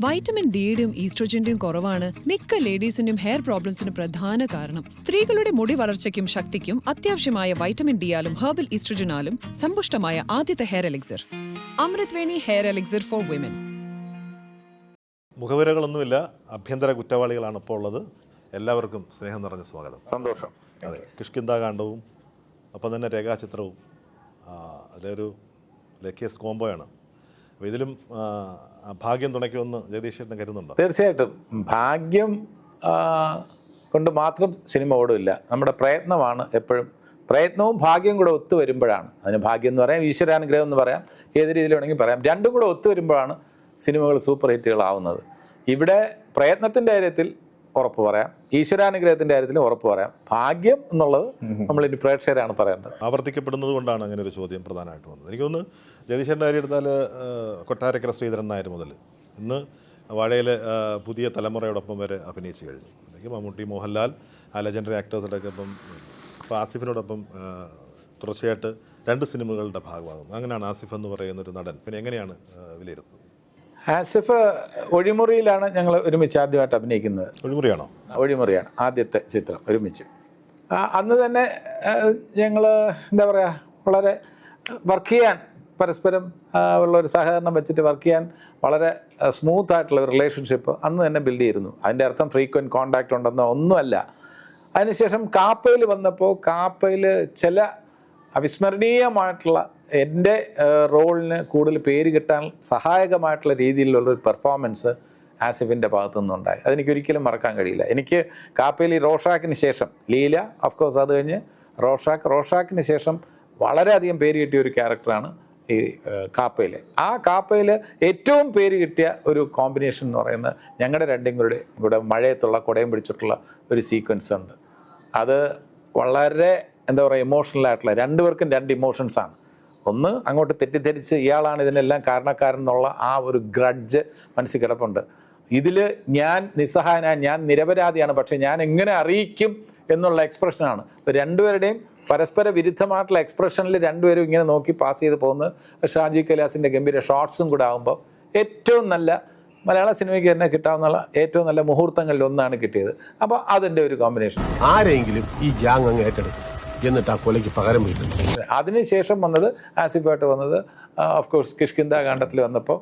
Vitamin ഡിയുടെയും ഈസ്ട്രോജന്റെയും കുറവാണ് മിക്ക ലേഡീസിന്റെയും hair പ്രോബ്ലംസിന് പ്രധാന കാരണം. സ്ത്രീകളുടെ മുടി വളർച്ചയ്ക്കും ശക്തിക്കും അത്യാവശ്യമായ വൈറ്റമിൻ ഡിയാലും ഹെർബൽ ഈസ്ട്രോജനാലും സമ്പുഷ്ടമായ ആദ്യത്തെ hair elixir Amrutveni hair elixir for women. മുഖവരകളൊന്നുമില്ല, ആഭ്യന്തര കുറ്റവാളികളാണ് ഇപ്പോൾ ഉള്ളത്. എല്ലാവർക്കും സ്നേഹം നിറഞ്ഞ സ്വാഗതം. സന്തോഷം. അതെ, കിഷ്കിന്ധാകാന്ഡവും ഒപ്പം തന്നെ രേഖാചിത്രവും അതിലൊരു ലക്കിയസ് കോംബോയാണ്. അപ്പോൾ ഇതിലും ഭാഗ്യം തുണയ്ക്കുമെന്ന് ജഗദീഷ് ചേട്ടൻ കരുതുന്നുണ്ടോ? തീർച്ചയായിട്ടും ഭാഗ്യം കൊണ്ട് മാത്രം സിനിമ ഓടില്ല. നമ്മുടെ പ്രയത്നമാണ് എപ്പോഴും. പ്രയത്നവും ഭാഗ്യവും കൂടെ ഒത്തു വരുമ്പോഴാണ്, അതിന് ഭാഗ്യം എന്ന് പറയാം, ഈശ്വരാനുഗ്രഹം എന്ന് പറയാം, ഏത് രീതിയിൽ വേണമെങ്കിൽ പറയാം. രണ്ടും കൂടെ ഒത്തു വരുമ്പോഴാണ് സിനിമകൾ സൂപ്പർ ഹിറ്റുകളാവുന്നത്. ഇവിടെ പ്രയത്നത്തിൻ്റെ കാര്യത്തിൽ ഉറപ്പ് പറയാം, ഈശ്വരാനുഗ്രഹത്തിൻ്റെ കാര്യത്തിൽ ഉറപ്പ് പറയാം. ഭാഗ്യം എന്നുള്ളത് നമ്മളിനി പ്രേക്ഷകരാണ് പറയേണ്ടത്. ആവർത്തിക്കപ്പെടുന്നത് കൊണ്ടാണ് അങ്ങനെ ഒരു ചോദ്യം പ്രധാനമായിട്ട് വന്നത്. എനിക്കൊന്ന് ജഗദീഷേട്ടൻ്റെ കാര്യം എടുത്താൽ കൊട്ടാരക്കര ശ്രീധരൻ നായർ മുതൽ ഇന്ന് വാഴയിൽ പുതിയ തലമുറയോടൊപ്പം വരെ അഭിനയിച്ചു കഴിഞ്ഞു. അല്ലെങ്കിൽ മമ്മൂട്ടി, മോഹൻലാൽ, ആ ലെജൻഡറി ആക്ടേഴ്സിൻ്റെയൊക്കെ ഇപ്പോൾ ആസിഫിനോടൊപ്പം തുടർച്ചയായിട്ട് 2 സിനിമകളുടെ ഭാഗമാകും. അങ്ങനെയാണ് ആസിഫ് എന്ന് പറയുന്നൊരു നടൻ. പിന്നെ എങ്ങനെയാണ് വിലയിരുത്തുന്നത്? ആസിഫ് ഒഴിമുറിയിലാണ് ഞങ്ങൾ ഒരുമിച്ച് ആദ്യമായിട്ട് അഭിനയിക്കുന്നത്. ഒഴിമുറിയാണോ? ഒഴിമുറിയാണ് ആദ്യത്തെ ചിത്രം ഒരുമിച്ച്. അന്ന് തന്നെ ഞങ്ങൾ എന്താ പറയുക, വളരെ വർക്ക് ചെയ്യാൻ പരസ്പരം ഉള്ളൊരു സഹകരണം വെച്ചിട്ട് വർക്ക് ചെയ്യാൻ വളരെ സ്മൂത്തായിട്ടുള്ള ഒരു റിലേഷൻഷിപ്പ് അന്ന് തന്നെ ബിൽഡ് ചെയ്തിരുന്നു. അതിൻ്റെ അർത്ഥം ഫ്രീക്വൻറ്റ് കോണ്ടാക്റ്റ് ഉണ്ടെന്നോ ഒന്നുമല്ല. അതിനുശേഷം കാപ്പയിൽ വന്നപ്പോൾ കാപ്പയിൽ ചില അവിസ്മരണീയമായിട്ടുള്ള എൻ്റെ റോളിന് കൂടുതൽ പേര് കിട്ടാൻ സഹായകമായിട്ടുള്ള രീതിയിലുള്ളൊരു പെർഫോമൻസ് ആസിഫിൻ്റെ ഭാഗത്തു നിന്നുണ്ടായി. അതെനിക്കൊരിക്കലും മറക്കാൻ കഴിയില്ല. എനിക്ക് കാപ്പയിൽ ഈ റോഷാക്കിന് ശേഷം ലീല, ഓഫ് കോഴ്സ്, അത് കഴിഞ്ഞ് റോഷാക്കിന് ശേഷം വളരെയധികം പേര് കിട്ടിയ ഒരു ക്യാരക്ടറാണ് ഈ കാപ്പയിൽ. ആ കാപ്പയിൽ ഏറ്റവും പേര് കിട്ടിയ ഒരു കോമ്പിനേഷൻ എന്ന് പറയുന്നത് ഞങ്ങളുടെ രണ്ടും കൂടെ മഴയത്തുള്ള കുടയും പിടിച്ചിട്ടുള്ള ഒരു സീക്വൻസ് ഉണ്ട്. അത് വളരെ എന്താ പറയുക, ഇമോഷണലായിട്ടുള്ള, രണ്ടുപേർക്കും 2 ഇമോഷൻസാണ്. ഒന്ന്, അങ്ങോട്ട് തെറ്റിദ്ധരിച്ച് ഇയാളാണ് ഇതിനെല്ലാം കാരണക്കാരൻ എന്നുള്ള ആ ഒരു ഗ്രഡ്ജ് മനസ്സിൽ കിടപ്പുണ്ട്. ഇതിൽ ഞാൻ നിസ്സഹായനായ, ഞാൻ നിരപരാധിയാണ്, പക്ഷേ ഞാൻ എങ്ങനെ അറിയിക്കും എന്നുള്ള എക്സ്പ്രഷനാണ്. ഇപ്പോൾ രണ്ടുപേരുടെയും പരസ്പര വിരുദ്ധമായിട്ടുള്ള എക്സ്പ്രഷനിൽ രണ്ടുപേരും ഇങ്ങനെ നോക്കി പാസ് ചെയ്ത് പോകുന്നത് ഷാജി കൈലാസിൻ്റെ ഗംഭീര ഷോർട്സും കൂടെ ആകുമ്പോൾ ഏറ്റവും നല്ല മലയാള സിനിമയ്ക്ക് തന്നെ കിട്ടാവുന്ന ഏറ്റവും നല്ല മുഹൂർത്തങ്ങളിൽ ഒന്നാണ് കിട്ടിയത്. അപ്പോൾ അതിൻ്റെ ഒരു കോമ്പിനേഷൻ. ആരെങ്കിലും ഈ ഗ്യാങ് അങ്ങ് ഏറ്റെടുക്കും എന്നിട്ട് ആ കൊലയ്ക്ക് പകരം വീട്ടുന്നു. അതിനുശേഷം വന്നത് ആസിഫായിട്ട് വന്നത് ഓഫ് കോഴ്സ് കിഷ്കിന്ധാകാന്ഡത്തിൽ വന്നപ്പോൾ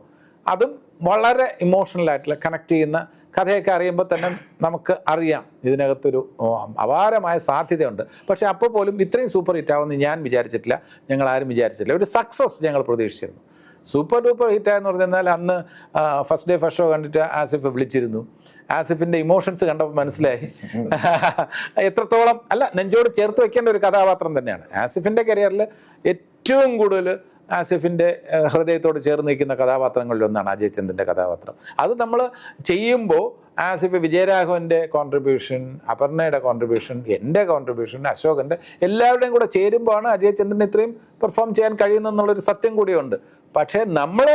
അതും വളരെ ഇമോഷണലായിട്ടുള്ള കണക്ട് ചെയ്യുന്ന കഥയൊക്കെ അറിയുമ്പോൾ തന്നെ നമുക്ക് അറിയാം ഇതിനകത്തൊരു അപാരമായ സാധ്യതയുണ്ട്. പക്ഷേ അപ്പോൾ പോലും ഇത്രയും സൂപ്പർ ഹിറ്റാവുമെന്ന് ഞാൻ വിചാരിച്ചിട്ടില്ല, ഞങ്ങളാരും വിചാരിച്ചിട്ടില്ല. ഒരു സക്സസ് ഞങ്ങൾ പ്രതീക്ഷിച്ചിരുന്നു. സൂപ്പർ ഡൂപ്പർ ഹിറ്റായെന്ന് പറഞ്ഞാൽ അന്ന് ഫസ്റ്റ് ഡേ ഫസ്റ്റ് ഷോ കണ്ടിട്ട് ആസിഫ് വിളിച്ചിരുന്നു. ആസിഫിൻ്റെ ഇമോഷൻസ് കണ്ടപ്പോൾ മനസ്സിലായി എത്രത്തോളം നെഞ്ചോട് ചേർത്ത് വെക്കേണ്ട ഒരു കഥാപാത്രം തന്നെയാണ്. ആസിഫിൻ്റെ കരിയറിൽ ഏറ്റവും കൂടുതൽ ആസിഫിൻ്റെ ഹൃദയത്തോട് ചേർന്ന് നിൽക്കുന്ന കഥാപാത്രങ്ങളിലൊന്നാണ് അജയ് ചന്ദിൻ്റെ കഥാപാത്രം. അത് നമ്മൾ ചെയ്യുമ്പോൾ ആസിഫ്, വിജയരാഘവൻ്റെ കോൺട്രിബ്യൂഷൻ, അപർണയുടെ കോൺട്രിബ്യൂഷൻ, എൻ്റെ കോൺട്രിബ്യൂഷൻ, അശോകൻ്റെ, എല്ലാവരുടെയും കൂടെ ചേരുമ്പോഴാണ് അജയ് ചന്ദിന് ഇത്രയും പെർഫോം ചെയ്യാൻ കഴിയുന്നെന്നുള്ളൊരു സത്യം കൂടിയുണ്ട്. പക്ഷേ നമ്മൾ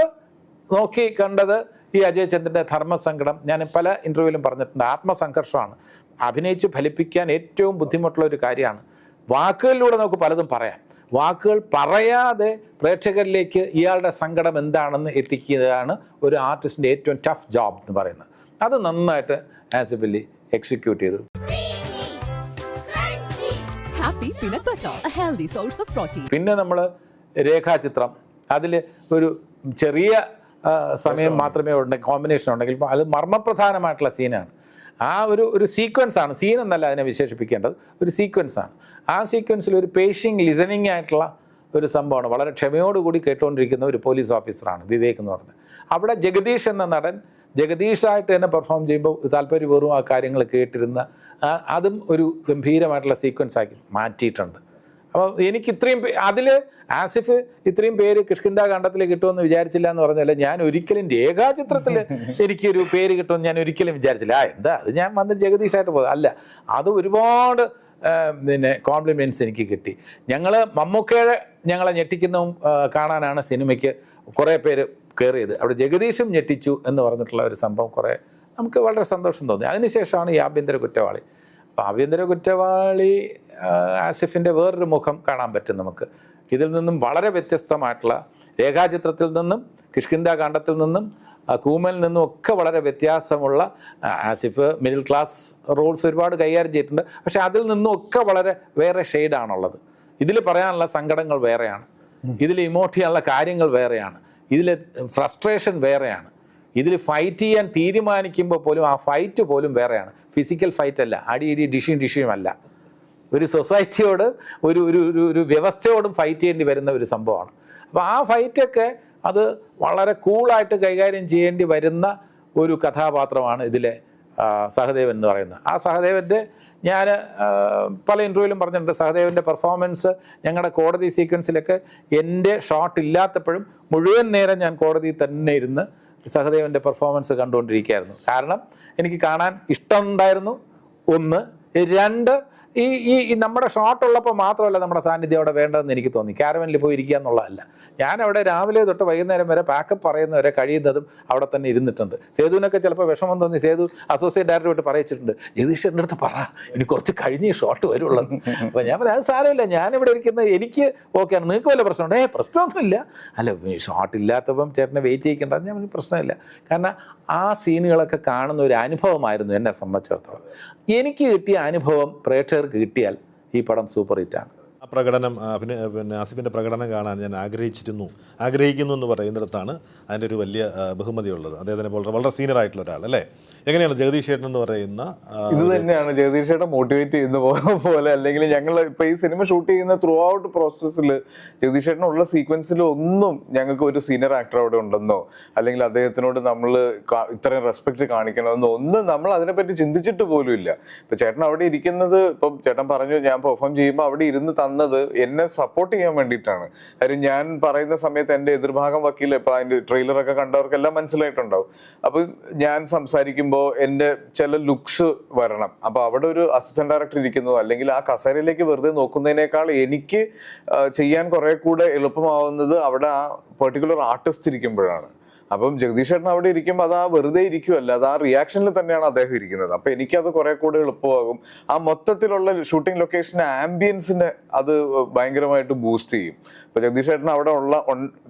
നോക്കി കണ്ടത് ഈ അജയ് ചന്ദിൻ്റെ ധർമ്മസങ്കടം. ഞാൻ പല ഇൻ്റർവ്യൂവിലും പറഞ്ഞിട്ടുണ്ട്, ആത്മസംഘർഷമാണ്. അഭിനയിച്ച് ഫലിപ്പിക്കാൻ ഏറ്റവും ബുദ്ധിമുട്ടുള്ള ഒരു കാര്യമാണ്. വാക്കുകളിലൂടെ നമുക്ക് പലതും പറയാം, വാക്കുകൾ പറയാതെ പ്രേക്ഷകരിലേക്ക് ഇയാളുടെ സങ്കടം എന്താണെന്ന് എത്തിക്കുകയാണ് ഒരു ആർട്ടിസ്റ്റിൻ്റെ ഏറ്റവും ടഫ് ജോബ് എന്ന് പറയുന്നത്. അത് നന്നായിട്ട് ആസിഫ് അലി എക്സിക്യൂട്ട് ചെയ്തു. പിന്നെ നമ്മൾ രേഖാചിത്രം, അതിൽ ഒരു ചെറിയ സമയം മാത്രമേ കോമ്പിനേഷൻ ഉണ്ടെങ്കിൽ അത് മർമ്മപ്രധാനമായിട്ടുള്ള സീനാണ്. ആ ഒരു സീക്വൻസാണ്, സീൻ എന്നല്ല അതിനെ വിശേഷിപ്പിക്കേണ്ടത്, ഒരു സീക്വൻസാണ്. ആ സീക്വൻസിൽ ഒരു പേഷ്യൻ്റ് ലിസണിങ് ആയിട്ടുള്ള ഒരു സംഭവമാണ്. വളരെ ക്ഷമയോടുകൂടി കേട്ടുകൊണ്ടിരിക്കുന്ന ഒരു പോലീസ് ഓഫീസറാണ് വിവേക് എന്ന് പറഞ്ഞത്. അവിടെ ജഗദീഷ് എന്ന നടൻ ജഗദീഷായിട്ട് തന്നെ പെർഫോം ചെയ്യുമ്പോൾ താല്പര്യപൂർവ്വം ആ കാര്യങ്ങൾ കേട്ടിരുന്ന അതും ഒരു ഗംഭീരമായിട്ടുള്ള സീക്വൻസ് ആക്കി മാറ്റിയിട്ടുണ്ട്. അപ്പോൾ എനിക്ക് ഇത്രയും അതിൽ ആസിഫ് ഇത്രയും പേര് കിഷ്കിന്ധാകാന്ഡത്തിൽ കിട്ടുമെന്ന് വിചാരിച്ചില്ല എന്ന് പറഞ്ഞാൽ ഞാൻ ഒരിക്കലും രേഖാചിത്രത്തിൽ എനിക്കൊരു പേര് കിട്ടുമെന്ന് ഞാൻ ഒരിക്കലും വിചാരിച്ചില്ല. എന്താ അത് ഞാൻ വന്ന് ജഗദീഷായിട്ട് പോകുന്നത് അല്ല, അത് ഒരുപാട് കോംപ്ലിമെൻറ്റ്സ് എനിക്ക് കിട്ടി. ഞങ്ങളെ ഞെട്ടിക്കുന്നതും കാണാനാണ് സിനിമയ്ക്ക് കുറേ പേര് കയറിയത്. അവിടെ ജഗദീഷും ഞെട്ടിച്ചു എന്ന് പറഞ്ഞിട്ടുള്ള ഒരു സംഭവം കുറേ നമുക്ക് വളരെ സന്തോഷം തോന്നി. അതിനുശേഷമാണ് ഈ ആഭ്യന്തര കുറ്റവാളി. അപ്പോൾ ആഭ്യന്തര കുറ്റവാളി ആസിഫിൻ്റെ വേറൊരു മുഖം കാണാൻ പറ്റും നമുക്ക്. ഇതിൽ നിന്നും വളരെ വ്യത്യസ്തമായിട്ടുള്ള രേഖാചിത്രത്തിൽ നിന്നും കിഷ്കിന്ധാകാന്ഡത്തിൽ നിന്നും കൂമലിൽ നിന്നും ഒക്കെ വളരെ വ്യത്യാസമുള്ള ആസിഫ് മിഡിൽ ക്ലാസ് റോൾസ് ഒരുപാട് കൈകാര്യം ചെയ്തിട്ടുണ്ട്. പക്ഷേ അതിൽ നിന്നും ഒക്കെ വളരെ വേറെ ഷെയ്ഡാണുള്ളത്. ഇതിൽ പറയാനുള്ള സങ്കടങ്ങൾ വേറെയാണ്, ഇതിൽ ഇമോട്ട് ചെയ്യാനുള്ള കാര്യങ്ങൾ വേറെയാണ്, ഇതിൽ ഫ്രസ്ട്രേഷൻ വേറെയാണ്, ഇതിൽ ഫൈറ്റ് ചെയ്യാൻ തീരുമാനിക്കുമ്പോൾ പോലും ആ ഫൈറ്റ് പോലും വേറെയാണ്. ഫിസിക്കൽ ഫൈറ്റ് അല്ല, അടി ഡിഷിയും അല്ല, ഒരു സൊസൈറ്റിയോട് ഒരു ഒരു ഒരു വ്യവസ്ഥയോടും ഫൈറ്റ് ചെയ്യേണ്ടി വരുന്ന ഒരു സംഭവമാണ്. അപ്പോൾ ആ ഫൈറ്റൊക്കെ അത് വളരെ കൂളായിട്ട് കൈകാര്യം ചെയ്യേണ്ടി വരുന്ന ഒരു കഥാപാത്രമാണ് ഇതിലെ സഹദേവൻ എന്ന് പറയുന്നത്. ആ സഹദേവൻ്റെ ഞാൻ പല ഇൻ്റർവ്യൂവിലും പറഞ്ഞിട്ടുണ്ട്, സഹദേവൻ്റെ പെർഫോമൻസ് ഞങ്ങളുടെ കോടതി സീക്വൻസിലൊക്കെ എൻ്റെ ഷോട്ട് ഇല്ലാത്തപ്പോഴും മുഴുവൻ നേരം ഞാൻ കോടതിയിൽ തന്നെ ഇരുന്ന് സഹദേവൻ്റെ പെർഫോമൻസ് കണ്ടുകൊണ്ടിരിക്കുകയായിരുന്നു. കാരണം എനിക്ക് കാണാൻ ഇഷ്ടമുണ്ടായിരുന്നു, ഒന്ന്. രണ്ട്, ഈ നമ്മുടെ ഷോട്ട് ഉള്ളപ്പോൾ മാത്രമല്ല നമ്മുടെ സാന്നിധ്യം അവിടെ വേണ്ടതെന്ന് എനിക്ക് തോന്നി. കാരവനിൽ പോയി ഇരിക്കുക എന്നുള്ളതല്ല. ഞാനവിടെ രാവിലെ തൊട്ട് വൈകുന്നേരം വരെ പാക്കപ്പ് പറയുന്നവരെ കഴിയുന്നതും അവിടെ തന്നെ ഇരുന്നിട്ടുണ്ട്. സേതുവിനൊക്കെ ചിലപ്പോൾ വിഷമം തോന്നി സേതു അസോസിയേറ്റ് ഡയറക്ടറായിട്ട് പറയിച്ചിട്ടുണ്ട്, ജഗദീഷേട്ടൻ്റെ അടുത്ത് പറ ഇനി കുറച്ച് കഴിഞ്ഞ് ഷോട്ട് വരുള്ളൂ. അപ്പോൾ ഞാൻ പറയാം, അത് സാരമില്ല, ഞാനിവിടെ ഇരിക്കുന്നത് എനിക്ക് ഓക്കെയാണ്, നിങ്ങൾക്ക് വല്ല പ്രശ്നമുണ്ട്? പ്രശ്നമൊന്നുമില്ല. അല്ല, ഷോട്ട് ഇല്ലാത്തപ്പം ചേട്ടനെ വെയിറ്റ് ചെയ്യിക്കേണ്ട, ഞാൻ പ്രശ്നമില്ല. കാരണം ആ സീനുകളൊക്കെ കാണുന്ന ഒരു അനുഭവമായിരുന്നു എന്നെ സംബന്ധിച്ചിടത്തോളം. എനിക്ക് കിട്ടിയ അനുഭവം പ്രേക്ഷകർക്ക് കിട്ടിയാൽ ഈ പടം സൂപ്പർ ഹിറ്റാണ്. ആ പ്രകടനം പിന്നെ ആസിഫിൻ്റെ പ്രകടനം കാണാൻ ഞാൻ ആഗ്രഹിക്കുന്നു എന്ന് പറയുന്നിടത്താണ് അതിൻ്റെ ഒരു വലിയ ബഹുമതി ഉള്ളത്. അദ്ദേഹത്തിനെ പോലെ വളരെ സീനിയർ ആയിട്ടുള്ള ഒരാൾ അല്ലേ. എങ്ങനെയാണ് ജഗദീഷ് ചേട്ടൻ എന്ന് പറയുന്ന ഇത് തന്നെയാണ് ജഗദീഷ് ചേട്ടൻ മോട്ടിവേറ്റ് ചെയ്യുന്ന പോലെ, അല്ലെങ്കിൽ ഞങ്ങൾ ഇപ്പൊ ഈ സിനിമ ഷൂട്ട് ചെയ്യുന്ന ത്രൂ ഔട്ട് പ്രോസസ്സിൽ ജഗദീഷ് ചേട്ടനുള്ള സീക്വൻസിൽ ഒന്നും ഞങ്ങൾക്ക് ഒരു സീനിയർ ആക്ടർ അവിടെ ഉണ്ടെന്നോ അല്ലെങ്കിൽ അദ്ദേഹത്തിനോട് നമ്മൾ ഇത്രയും റെസ്പെക്ട് കാണിക്കണമെന്നോ ഒന്നും നമ്മൾ അതിനെപ്പറ്റി ചിന്തിച്ചിട്ട് പോലും ഇല്ല. ഇപ്പൊ ചേട്ടൻ അവിടെ ഇരിക്കുന്നത്, ഇപ്പം ചേട്ടൻ പറഞ്ഞു ഞാൻ പെർഫോം ചെയ്യുമ്പോൾ അവിടെ ഇരുന്ന് തന്നത് എന്നെ സപ്പോർട്ട് ചെയ്യാൻ വേണ്ടിയിട്ടാണ്. കാര്യം ഞാൻ പറയുന്ന സമയത്ത് എൻ്റെ എതിർഭാഗം വക്കീൽ, ഇപ്പൊ അതിന്റെ ട്രെയിലറൊക്കെ കണ്ടവർക്കെല്ലാം മനസ്സിലായിട്ടുണ്ടാവും. അപ്പൊ ഞാൻ സംസാരിക്കുമ്പോൾ എന്റെ ചില ലുക്സ് വരണം. അപ്പൊ അവിടെ ഒരു അസിസ്റ്റന്റ് ഡയറക്ടർ ഇരിക്കുന്നതോ അല്ലെങ്കിൽ ആ കസേരയിലേക്ക് വെറുതെ നോക്കുന്നതിനേക്കാൾ എനിക്ക് ചെയ്യാൻ കുറെ കൂടെ എളുപ്പമാവുന്നത് അവിടെ ആ പെർട്ടിക്കുലർ ആർട്ടിസ്റ്റ് ഇരിക്കുമ്പോഴാണ്. അപ്പം ജഗദീഷ് ചേട്ടൻ അവിടെ ഇരിക്കുമ്പോൾ അത് ആ വെറുതെ ഇരിക്കുമല്ല, അത് ആ റിയാക്ഷനിൽ തന്നെയാണ് അദ്ദേഹം ഇരിക്കുന്നത്. അപ്പൊ എനിക്കത് കുറെ കൂടെ എളുപ്പമാകും. ആ മൊത്തത്തിലുള്ള ഷൂട്ടിംഗ് ലൊക്കേഷന്റെ ആംബിയൻസിനെ അത് ഭയങ്കരമായിട്ട് ബൂസ്റ്റ് ചെയ്യും. ഇപ്പൊ ജഗദീഷ് ചേട്ടൻ അവിടെ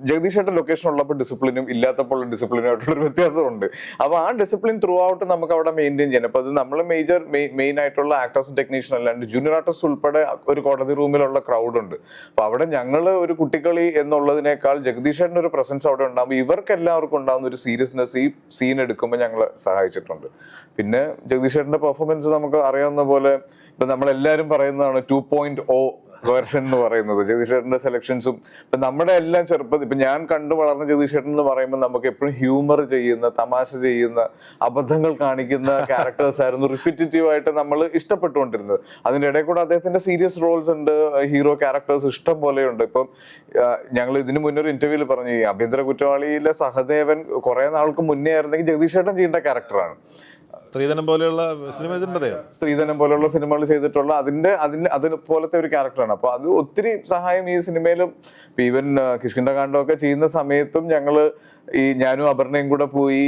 ജഗദീഷ് ചേട്ടൻ ലൊക്കേഷൻ ഉള്ളപ്പോൾ ഡിസിപ്ലിനും ഇല്ലാത്തപ്പോൾ ഡിസിപ്ലിനും ആയിട്ടുള്ളൊരു വ്യത്യാസമുണ്ട്. അപ്പൊ ആ ഡിസിപ്ലിൻ ത്രൂ ഔട്ട് നമുക്ക് അവിടെ മെയിൻറ്റെയിൻ ചെയ്യണം. അപ്പൊ അത് നമ്മൾ മെയിൻ ആയിട്ടുള്ള ആക്ടേഴ്സും ടെക്നീഷ്യൻ അല്ലാണ്ട് ജൂനിയർ ആർട്ടിസ്റ്റ് ഉൾപ്പെടെ ഒരു കോടതി റൂമിലുള്ള ക്രൗഡ് ഉണ്ട്. അപ്പൊ അവിടെ ഞങ്ങൾ ഒരു കുട്ടിക്കളി എന്നുള്ളതിനേക്കാൾ ജഗദീഷ് ചേട്ടൻ ഒരു പ്രസൻസ് അവിടെ ഉണ്ടാകുമ്പോൾ ഇവർക്കെല്ലാവർക്കും ഉണ്ടാകുന്ന ഒരു സീരിയസ്നെസ് ഈ സീൻ എടുക്കുമ്പോൾ ഞങ്ങളെ സഹായിച്ചിട്ടുണ്ട്. പിന്നെ ജഗദീഷ് ചേട്ടന്റെ പെർഫോമൻസ് നമുക്ക് അറിയാവുന്ന പോലെ ഇപ്പൊ നമ്മളെല്ലാരും പറയുന്നതാണ് 2.0 വേർഷൻ എന്ന് പറയുന്നത്. ജഗദീഷ് ചേട്ടന്റെ സെലക്ഷൻസും ഇപ്പൊ നമ്മുടെ എല്ലാം ചെറുപ്പത്തിൽ, ഇപ്പൊ ഞാൻ കണ്ടു വളർന്ന ജഗദീഷ് ചേട്ടൻ എന്ന് പറയുമ്പോൾ നമുക്ക് എപ്പോഴും ഹ്യൂമർ ചെയ്യുന്ന, തമാശ ചെയ്യുന്ന, അബദ്ധങ്ങൾ കാണിക്കുന്ന ക്യാരക്ടേഴ്സ് ആയിരുന്നു റിപ്പീറ്റേറ്റീവ് ആയിട്ട് നമ്മൾ ഇഷ്ടപ്പെട്ടുകൊണ്ടിരുന്നത്. അതിന്റെ ഇടയിൽ കൂടെ അദ്ദേഹത്തിന്റെ സീരിയസ് റോൾസ് ഉണ്ട്, ഹീറോ ക്യാരക്ടേഴ്സ് ഇഷ്ടം പോലെയുണ്ട്. ഇപ്പം ഞങ്ങൾ ഇതിനു മുന്നേ ഒരു ഇന്റർവ്യൂവിൽ പറഞ്ഞു, ഈ ആഭ്യന്തര കുറ്റവാളിയിലെ സഹദേവൻ കുറെ നാൾക്ക് മുന്നേ ആയിരുന്നെങ്കിൽ ജഗദീഷ് ചേട്ടൻ ചെയ്യേണ്ട ക്യാരക്ടറാണ്. സ്ത്രീധനം പോലെയുള്ള സിനിമകൾ ചെയ്തിട്ടുള്ള അതുപോലത്തെ ഒരു ക്യാരക്ടറാണ്. അപ്പൊ അത് ഒത്തിരി സഹായം ഈ സിനിമയിലും. ഈവൻ കിഷ്കിന്ധാകാന്ഡമൊക്കെ ചെയ്യുന്ന സമയത്തും ഞങ്ങള് ഞാനും അപർണയും കൂടെ പോയി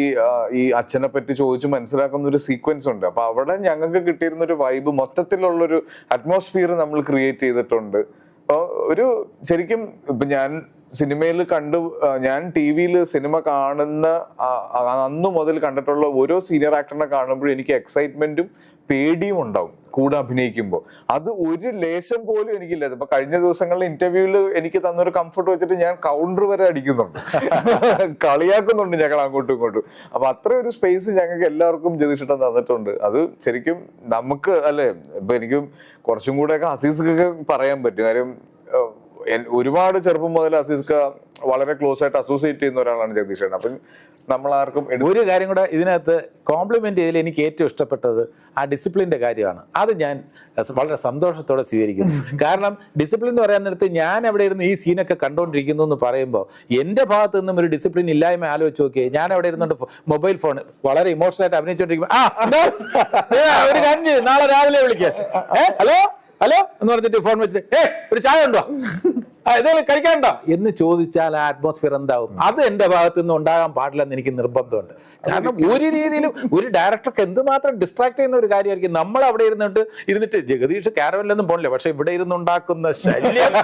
ഈ അച്ഛനെ പറ്റി ചോദിച്ചു മനസ്സിലാക്കുന്ന ഒരു സീക്വൻസ് ഉണ്ട്. അപ്പൊ അവിടെ ഞങ്ങൾക്ക് കിട്ടിയിരുന്ന ഒരു വൈബ്, മൊത്തത്തിലുള്ളൊരു അറ്റ്മോസ്ഫിയർ നമ്മൾ ക്രിയേറ്റ് ചെയ്തിട്ടുണ്ട്. അപ്പൊ ഒരു ശരിക്കും ഇപ്പൊ ഞാൻ സിനിമയിൽ ഞാൻ ടി വിയിൽ സിനിമ കാണുന്ന അന്ന് മുതൽ കണ്ടിട്ടുള്ള ഓരോ സീനിയർ ആക്ടറിനെ കാണുമ്പോഴും എനിക്ക് എക്സൈറ്റ്മെന്റും പേടിയും ഉണ്ടാവും കൂടെ അഭിനയിക്കുമ്പോൾ. അത് ഒരു ലേശം പോലും എനിക്കില്ല. ഇപ്പൊ കഴിഞ്ഞ ദിവസങ്ങളിൽ ഇന്റർവ്യൂവിൽ എനിക്ക് തന്നൊരു കംഫർട്ട് വെച്ചിട്ട് ഞാൻ കൗണ്ടർ വരെ അടിക്കുന്നുണ്ട്, കളിയാക്കുന്നുണ്ട് ഞങ്ങൾ അങ്ങോട്ടും ഇങ്ങോട്ടും. അപ്പൊ അത്ര ഒരു സ്പേസ് ഞങ്ങൾക്ക് എല്ലാവർക്കും ജഗദീഷേട്ടൻ തന്നിട്ടുണ്ട്. അത് ശരിക്കും നമുക്ക് അല്ലെ, ഇപ്പൊ എനിക്കും കുറച്ചും കൂടെ ഒക്കെ അസീസ്ക്കൊക്കെ പറയാൻ പറ്റും. കാര്യം ഒരുപാട് ചെറുപ്പം മുതൽ അസീസ്ക വളരെ ക്ലോസ് ആയിട്ട് അസോസിയേറ്റ് ചെയ്യുന്ന ഒരാളാണ് ജഗദീഷ് ചേട്ടൻ. അപ്പം നമ്മൾ ആർക്കും ഒരു കാര്യം കൂടെ ഇതിനകത്ത് കോംപ്ലിമെന്റ് ചെയ്തതിൽ എനിക്ക് ഏറ്റവും ഇഷ്ടപ്പെട്ടത് ആ ഡിസിപ്ലിൻ്റെ കാര്യമാണ്. അത് ഞാൻ വളരെ സന്തോഷത്തോടെ സ്വീകരിക്കുന്നു. കാരണം ഡിസിപ്ലിൻ എന്ന് പറയാൻ നേരത്ത് ഞാൻ അവിടെ ഇരുന്ന് ഈ സീനൊക്കെ കണ്ടുകൊണ്ടിരിക്കുന്നു എന്ന് പറയുമ്പോൾ എൻ്റെ ഭാഗത്ത് നിന്നും ഒരു ഡിസിപ്ലിൻ ഇല്ലായ്മ ആലോചിച്ച് നോക്കിയേ. ഞാൻ അവിടെ ഇരുന്നുണ്ട് മൊബൈൽ ഫോൺ വളരെ ഇമോഷണലായിട്ട് അഭിനയിച്ചുകൊണ്ടിരിക്കുമ്പോൾ ഒരു കാര്യം നാളെ രാവിലെ വിളിക്കുക, ഹലോ എന്ന് പറഞ്ഞിട്ട് ഫോൺ വെച്ചിട്ട് ഒരു ചായ ഉണ്ടോ ഇതേപോലെ കഴിക്കാനുണ്ടോ എന്ന് ചോദിച്ചാൽ ആ അറ്റ്മോസ്ഫിയർ എന്താവും? അത് എൻ്റെ ഭാഗത്തു നിന്ന് ഉണ്ടാകാൻ പാടില്ലെന്ന് എനിക്ക് നിർബന്ധമുണ്ട്. കാരണം ഒരു രീതിയിലും ഒരു ഡയറക്ടർക്ക് എന്തുമാത്രം ഡിസ്ട്രാക്ട് ചെയ്യുന്ന ഒരു കാര്യമായിരിക്കും. നമ്മൾ അവിടെ ഇരുന്നിട്ട് ജഗദീഷ് കാരവനിലൊന്നും പോണില്ല, പക്ഷെ ഇവിടെ ഇരുന്നുണ്ടാക്കുന്ന ശല്യം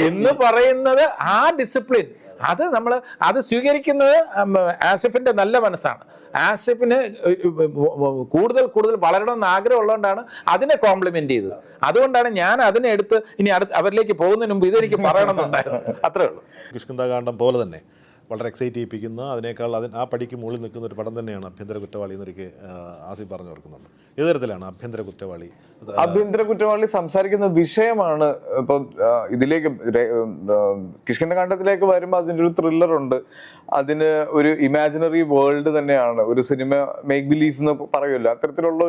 എന്ന് പറയുന്നത് ആ ഡിസിപ്ലിൻ, അത് സ്വീകരിക്കുന്നത് ആസിഫിന്റെ നല്ല മനസ്സാണ്. ആസിഫിന് കൂടുതൽ വളരണമെന്ന് ആഗ്രഹമുള്ളതുകൊണ്ടാണ് അതിനെ കോംപ്ലിമെന്റ് ചെയ്തത്. അതുകൊണ്ടാണ് ഞാൻ അതിനെ എടുത്ത് ഇനി അവരിലേക്ക് പോകുന്നതിന് മുമ്പ് ഇതെനിക്ക് പറയണമെന്നുണ്ടായിരുന്നു. അത്രേ ഉള്ളൂ. കിഷ്കിന്ധാകാന്ഡം പോലെ തന്നെ വളരെ എക്സൈറ്റ് ചെയ്യിപ്പിക്കുന്ന, അതിനേക്കാൾ ആ പടിക്ക് മുകളിൽ നിൽക്കുന്ന ഒരു പടം തന്നെയാണ് ആഭ്യന്തര കുറ്റവാളി എന്നൊരിക്കൽ ആസിഫ് പറഞ്ഞു ഓർക്കുന്നുണ്ട്. ഏത് തരത്തിലാണ് ആഭ്യന്തര കുറ്റവാളി? ആഭ്യന്തര കുറ്റവാളി സംസാരിക്കുന്ന വിഷയമാണ്. ഇപ്പം ഇതിലേക്ക് കിഷ്കിന്ധാകാന്ഡത്തിലേക്ക് വരുമ്പോൾ അതിൻ്റെ ഒരു ത്രില്ലറുണ്ട്, അതിന് ഒരു ഇമാജിനറി വേൾഡ് തന്നെയാണ്. ഒരു സിനിമ മേക്ക് ബിലീഫ് എന്ന് പറയുമല്ലോ, അത്തരത്തിലുള്ള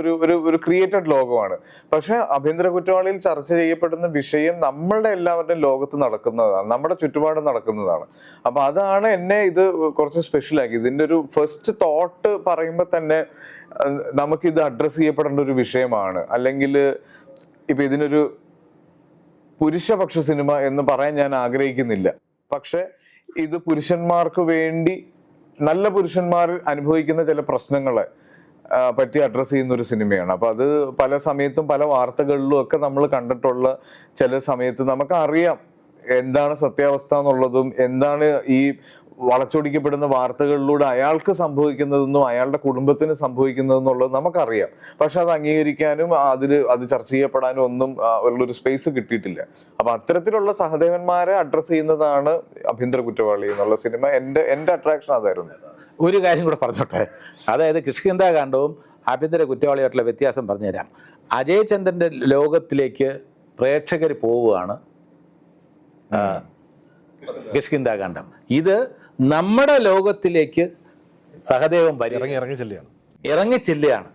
ഒരു ക്രിയേറ്റഡ് ലോകമാണ്. പക്ഷെ ആഭ്യന്തര കുറ്റവാളിയിൽ ചർച്ച ചെയ്യപ്പെടുന്ന വിഷയം നമ്മളുടെ എല്ലാവരുടെയും ലോകത്ത് നടക്കുന്നതാണ്, നമ്മുടെ ചുറ്റുപാടും നടക്കുന്നതാണ്. അപ്പൊ അതാണ് എന്നെ ഇത് കുറച്ച് സ്പെഷ്യലാക്കി. ഇതിന്റെ ഒരു ഫസ്റ്റ് തോട്ട് പറയുമ്പോൾ തന്നെ നമുക്കിത് അഡ്രസ്സ് ചെയ്യപ്പെടേണ്ട ഒരു വിഷയമാണ്. അല്ലെങ്കിൽ ഇപ്പൊ ഇതിനൊരു പുരുഷപക്ഷ സിനിമ എന്ന് പറയാൻ ഞാൻ ആഗ്രഹിക്കുന്നില്ല, പക്ഷെ ഇത് പുരുഷന്മാർക്ക് വേണ്ടി, നല്ല പുരുഷന്മാർ അനുഭവിക്കുന്ന ചില പ്രശ്നങ്ങളെ പറ്റി അഡ്രസ്സ് ചെയ്യുന്ന ഒരു സിനിമയാണ്. അപ്പൊ അത് പല സമയത്തും പല വാർത്തകളിലും ഒക്കെ നമ്മൾ കണ്ടിട്ടുള്ള ചില സമയത്ത് നമുക്കറിയാം എന്താണ് സത്യാവസ്ഥ എന്നുള്ളതും, എന്താണ് ഈ വളച്ചൊടിക്കപ്പെടുന്ന വാർത്തകളിലൂടെ അയാൾക്ക് സംഭവിക്കുന്നതെന്നും അയാളുടെ കുടുംബത്തിന് സംഭവിക്കുന്നതെന്നുള്ളത് നമുക്കറിയാം. പക്ഷെ അത് അംഗീകരിക്കാനും അത് ചർച്ച ചെയ്യപ്പെടാനും ഒന്നും ഉള്ളൊരു സ്പേസ് കിട്ടിയിട്ടില്ല. അപ്പൊ അത്തരത്തിലുള്ള സഹദേവന്മാരെ അഡ്രസ്സ് ചെയ്യുന്നതാണ് ആഭ്യന്തര കുറ്റവാളി എന്നുള്ള സിനിമ. എന്റെ അട്രാക്ഷൻ അതായിരുന്നു. ഒരു കാര്യം കൂടെ പറഞ്ഞോട്ടെ, അതായത് കിഷ്കിന്ധാകാന്ഡവും ആഭ്യന്തര കുറ്റവാളിയായിട്ടുള്ള വ്യത്യാസം പറഞ്ഞുതരാം. അജയ് ചന്ദ്രന്റെ ലോകത്തിലേക്ക് പ്രേക്ഷകർ പോവുകയാണ് കിഷ്കിന്ധാകാന്ഡം. ഇത് നമ്മുടെ ലോകത്തിലേക്ക് സഹദേവൻ ഇറങ്ങി ചെല്ലുകയാണ്.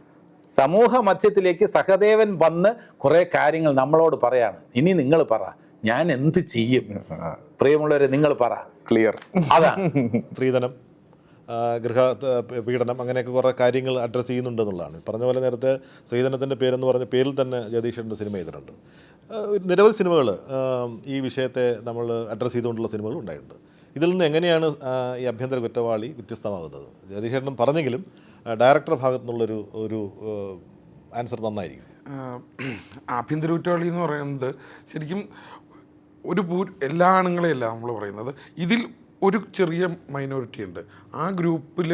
സമൂഹ മധ്യത്തിലേക്ക് സഹദേവൻ വന്ന് കുറെ കാര്യങ്ങൾ നമ്മളോട് പറയാണ്. ഇനി നിങ്ങൾ പറ, ഞാൻ എന്ത് ചെയ്യും? പ്രിയമുള്ളവരെ, നിങ്ങൾ പറ. ക്ലിയർ. അതാണ് സ്ത്രീധനം, ഗൃഹ പീഡനം, അങ്ങനെയൊക്കെ കുറേ കാര്യങ്ങൾ അഡ്രസ്സ് ചെയ്യുന്നുണ്ടെന്നുള്ളതാണ്. പറഞ്ഞ പോലെ നേരത്തെ സ്ത്രീധനത്തിൻ്റെ പേരെന്ന് പറഞ്ഞ പേരിൽ തന്നെ ജഗദീഷൻ്റെ സിനിമ ചെയ്തിട്ടുണ്ട്. നിരവധി സിനിമകൾ ഈ വിഷയത്തെ നമ്മൾ അഡ്രസ്സ് ചെയ്തുകൊണ്ടുള്ള സിനിമകൾ ഉണ്ടായിട്ടുണ്ട്. ഇതിൽ നിന്ന് എങ്ങനെയാണ് ഈ ആഭ്യന്തര കുറ്റവാളി വ്യത്യസ്തമാകുന്നത്? ജഗദീഷേട്ടൻ പറഞ്ഞെങ്കിലും ഡയറക്ടർ ഭാഗത്തു നിന്നുള്ളൊരു ആൻസർ നന്നായിരിക്കും. ആഭ്യന്തര കുറ്റവാളി എന്ന് പറയുന്നത് ശരിക്കും എല്ലാ ആണുങ്ങളെയല്ല നമ്മൾ പറയുന്നത്. ഇതിൽ ഒരു ചെറിയ മൈനോറിറ്റി ഉണ്ട്. ആ ഗ്രൂപ്പിൽ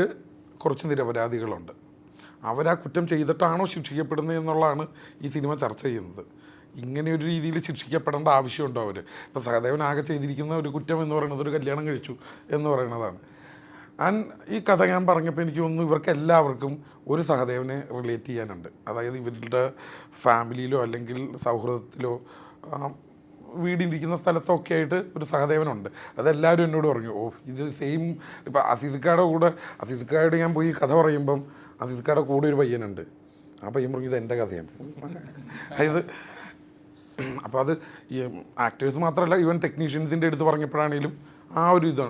കുറച്ച് നിരപരാധികളുണ്ട്. അവരാ കുറ്റം ചെയ്തിട്ടാണോ ശിക്ഷിക്കപ്പെടുന്നത് എന്നുള്ളതാണ് ഈ സിനിമ ചർച്ച ചെയ്യുന്നത്. ഇങ്ങനെ ഒരു രീതിയിൽ ശിക്ഷിക്കപ്പെടേണ്ട ആവശ്യമുണ്ടോ അവർ? ഇപ്പോൾ സഹദേവൻ ആകെ ചെയ്തിരിക്കുന്ന ഒരു കുറ്റം എന്ന് പറയുന്നത് ഒരു കല്യാണം കഴിച്ചു എന്ന് പറയുന്നതാണ്. ഈ കഥ ഞാൻ പറഞ്ഞപ്പോൾ എനിക്ക് തോന്നുന്നു ഇവർക്ക് എല്ലാവർക്കും ഒരു സഹദേവനെ റിലേറ്റ് ചെയ്യാനുണ്ട്. അതായത് ഇവരുടെ ഫാമിലിയിലോ അല്ലെങ്കിൽ സൗഹൃദത്തിലോ വീടിരിക്കുന്ന സ്ഥലത്തൊക്കെ ആയിട്ട് ഒരു സഹദേവനുണ്ട്. അതെല്ലാവരും എന്നോട് പറഞ്ഞു, ഇത് സെയിം. ഇപ്പോൾ അസീസിക്കായുടെ ഞാൻ പോയി കഥ പറയുമ്പം അസീസിക്കായുടെ കൂടെ ഒരു പയ്യനുണ്ട്. ആ പയ്യൻ പറഞ്ഞു ഇത് എൻ്റെ കഥയാണ്. അതായത് അപ്പോൾ അത് ഈ ആക്ടേഴ്സ് മാത്രമല്ല, ഈവൻ ടെക്നീഷ്യൻസിൻ്റെ അടുത്ത് പറഞ്ഞപ്പോഴാണെങ്കിലും ആ ഒരു ഇത്